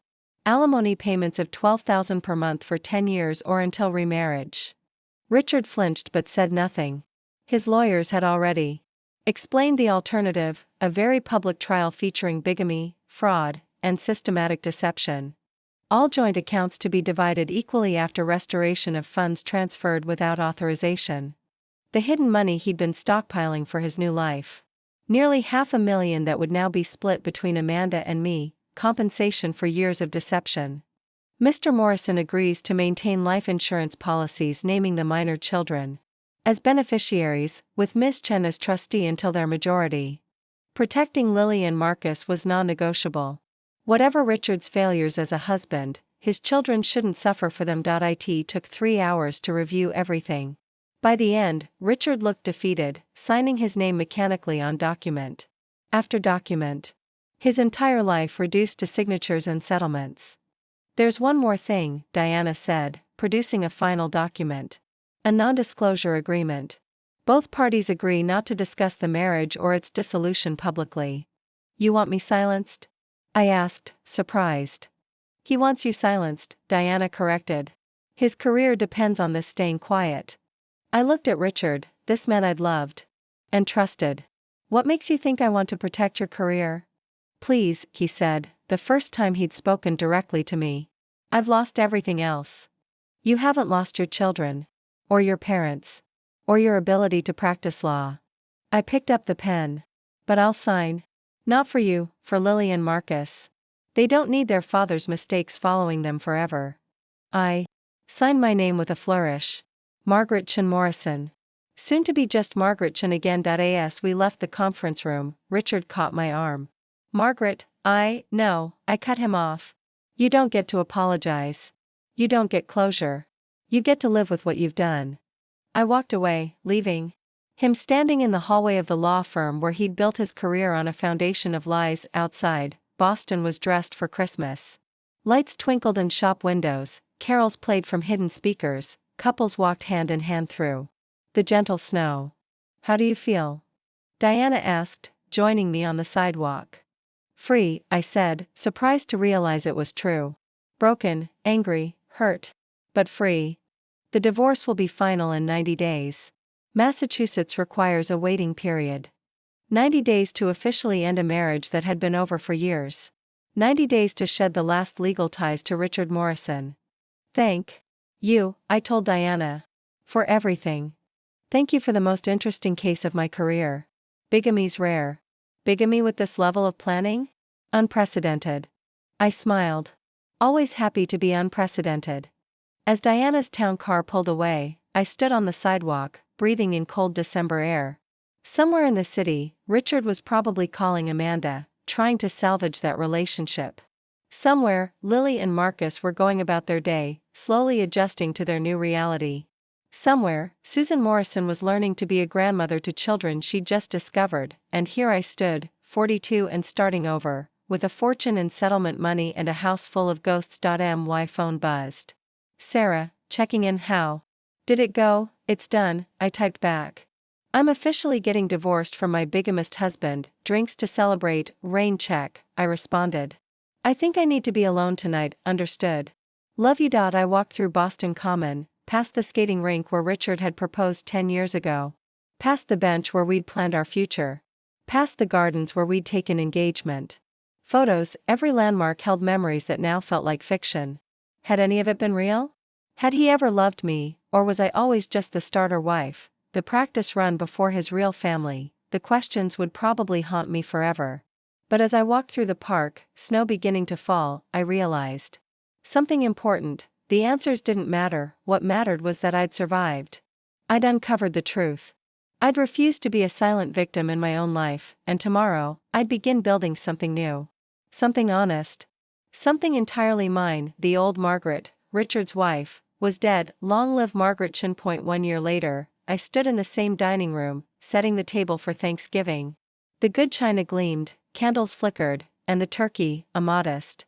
Alimony payments of $12,000 per month for 10 years or until remarriage. Richard flinched but said nothing. His lawyers had already explained the alternative, a very public trial featuring bigamy, fraud, and systematic deception. All joint accounts to be divided equally after restoration of funds transferred without authorization. The hidden money he'd been stockpiling for his new life. Nearly $500,000 that would now be split between Amanda and me, compensation for years of deception. Mr. Morrison agrees to maintain life insurance policies naming the minor children as beneficiaries, with Ms. Chen as trustee until their majority. Protecting Lily and Marcus was non-negotiable. Whatever Richard's failures as a husband, his children shouldn't suffer for them. It took 3 hours to review everything. By the end, Richard looked defeated, signing his name mechanically on document after document. His entire life reduced to signatures and settlements. There's one more thing, Diana said, producing a final document. A non-disclosure agreement. Both parties agree not to discuss the marriage or its dissolution publicly. You want me silenced? I asked, surprised. He wants you silenced, Diana corrected. His career depends on this staying quiet. I looked at Richard, this man I'd loved and trusted. What makes you think I want to protect your career? Please, he said, the first time he'd spoken directly to me. I've lost everything else. You haven't lost your children. Or your parents. Or your ability to practice law. I picked up the pen. But I'll sign. Not for you, for Lily and Marcus. They don't need their father's mistakes following them forever. I signed my name with a flourish. Margaret Chen Morrison. Soon to be just Margaret Chen again. As we left the conference room, Richard caught my arm. Margaret, no, I cut him off. You don't get to apologize. You don't get closure. You get to live with what you've done. I walked away, leaving him standing in the hallway of the law firm where he'd built his career on a foundation of lies. Outside, Boston was dressed for Christmas. Lights twinkled in shop windows, carols played from hidden speakers, couples walked hand in hand through the gentle snow. How do you feel? Diana asked, joining me on the sidewalk. Free, I said, surprised to realize it was true. Broken, angry, hurt. But free. The divorce will be final in 90 days. Massachusetts requires a waiting period. 90 days to officially end a marriage that had been over for years. 90 days to shed the last legal ties to Richard Morrison. Thank you, I told Diana. For everything. Thank you for the most interesting case of my career. Bigamy's rare. Bigamy with this level of planning? Unprecedented. I smiled. Always happy to be unprecedented. As Diana's town car pulled away, I stood on the sidewalk, breathing in cold December air. Somewhere in the city, Richard was probably calling Amanda, trying to salvage that relationship. Somewhere, Lily and Marcus were going about their day, slowly adjusting to their new reality. Somewhere, Susan Morrison was learning to be a grandmother to children she'd just discovered, and here I stood, 42 and starting over, with a fortune in settlement money and a house full of ghosts. My phone buzzed. Sarah, checking in. How did it go? It's done, I typed back. I'm officially getting divorced from my bigamist husband, drinks to celebrate, rain check, I responded. I think I need to be alone tonight, understood. Love you. I walked through Boston Common, past the skating rink where Richard had proposed 10 years ago. Past the bench where we'd planned our future. Past the gardens where we'd taken engagement. Photos, every landmark held memories that now felt like fiction. Had any of it been real? Had he ever loved me, or was I always just the starter wife, the practice run before his real family? The questions would probably haunt me forever. But as I walked through the park, snow beginning to fall, I realized something important. The answers didn't matter, what mattered was that I'd survived. I'd uncovered the truth. I'd refused to be a silent victim in my own life, and tomorrow, I'd begin building something new. Something honest. Something entirely mine. The old Margaret, Richard's wife, was dead. Long live Margaret. 1 year later, I stood in the same dining room, setting the table for Thanksgiving. The good china gleamed, candles flickered, and the turkey, a modest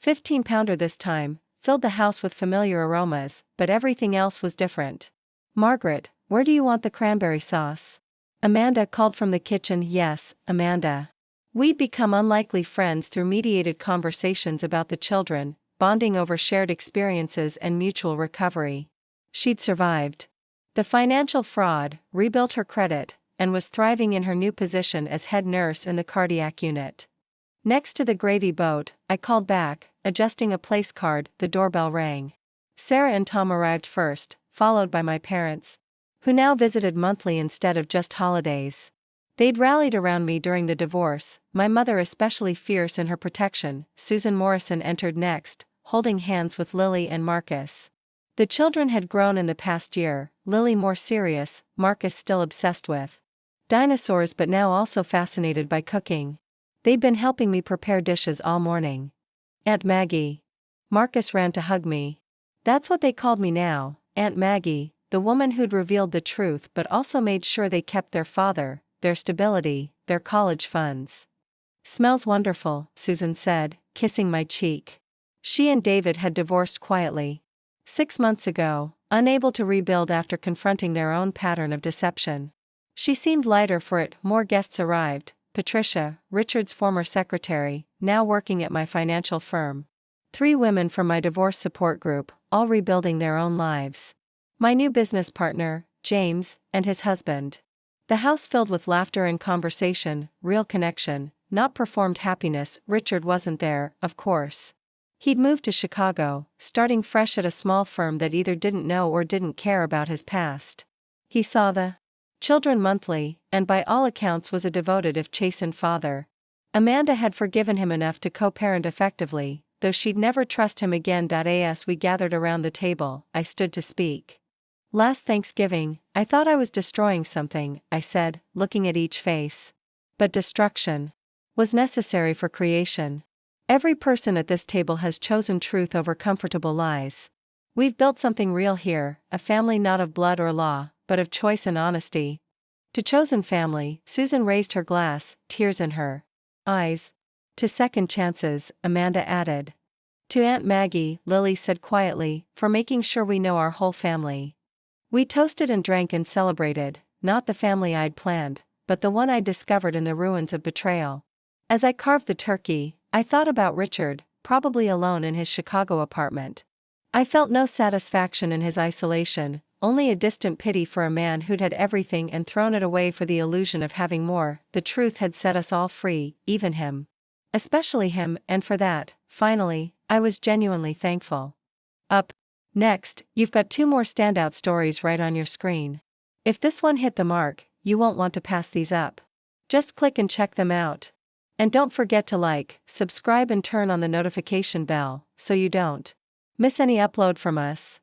15-pounder this time, filled the house with familiar aromas, but everything else was different. Margaret, where do you want the cranberry sauce? Amanda called from the kitchen. Yes, Amanda. We'd become unlikely friends through mediated conversations about the children, bonding over shared experiences and mutual recovery. She'd survived the financial fraud, rebuilt her credit, and was thriving in her new position as head nurse in the cardiac unit. Next to the gravy boat, I called back, adjusting a place card. The doorbell rang. Sarah and Tom arrived first, followed by my parents, who now visited monthly instead of just holidays. They'd rallied around me during the divorce, my mother especially fierce in her protection. Susan Morrison entered next, holding hands with Lily and Marcus. The children had grown in the past year, Lily more serious, Marcus still obsessed with dinosaurs but now also fascinated by cooking. They'd been helping me prepare dishes all morning. Aunt Maggie. Marcus ran to hug me. That's what they called me now, Aunt Maggie, the woman who'd revealed the truth but also made sure they kept their father, their stability, their college funds. Smells wonderful, Susan said, kissing my cheek. She and David had divorced quietly 6 months ago, unable to rebuild after confronting their own pattern of deception. She seemed lighter for it. More guests arrived. Patricia, Richard's former secretary, now working at my financial firm. 3 women from my divorce support group, all rebuilding their own lives. My new business partner, James, and his husband. The house filled with laughter and conversation, real connection, not performed happiness. Richard wasn't there, of course. He'd moved to Chicago, starting fresh at a small firm that either didn't know or didn't care about his past. He saw the children monthly, and by all accounts was a devoted if chastened father. Amanda had forgiven him enough to co-parent effectively, though she'd never trust him again. As we gathered around the table, I stood to speak. Last Thanksgiving, I thought I was destroying something, I said, looking at each face. But destruction was necessary for creation. Every person at this table has chosen truth over comfortable lies. We've built something real here, a family not of blood or law, but of choice and honesty. To chosen family, Susan raised her glass, tears in her eyes. To second chances, Amanda added. To Aunt Maggie, Lily said quietly, for making sure we know our whole family. We toasted and drank and celebrated, not the family I'd planned, but the one I'd discovered in the ruins of betrayal. As I carved the turkey, I thought about Richard, probably alone in his Chicago apartment. I felt no satisfaction in his isolation, only a distant pity for a man who'd had everything and thrown it away for the illusion of having more. The truth had set us all free, even him. Especially him, and for that, finally, I was genuinely thankful. Up next, you've got 2 more standout stories right on your screen. If this one hit the mark, you won't want to pass these up. Just click and check them out. And don't forget to like, subscribe and turn on the notification bell, so you don't miss any upload from us.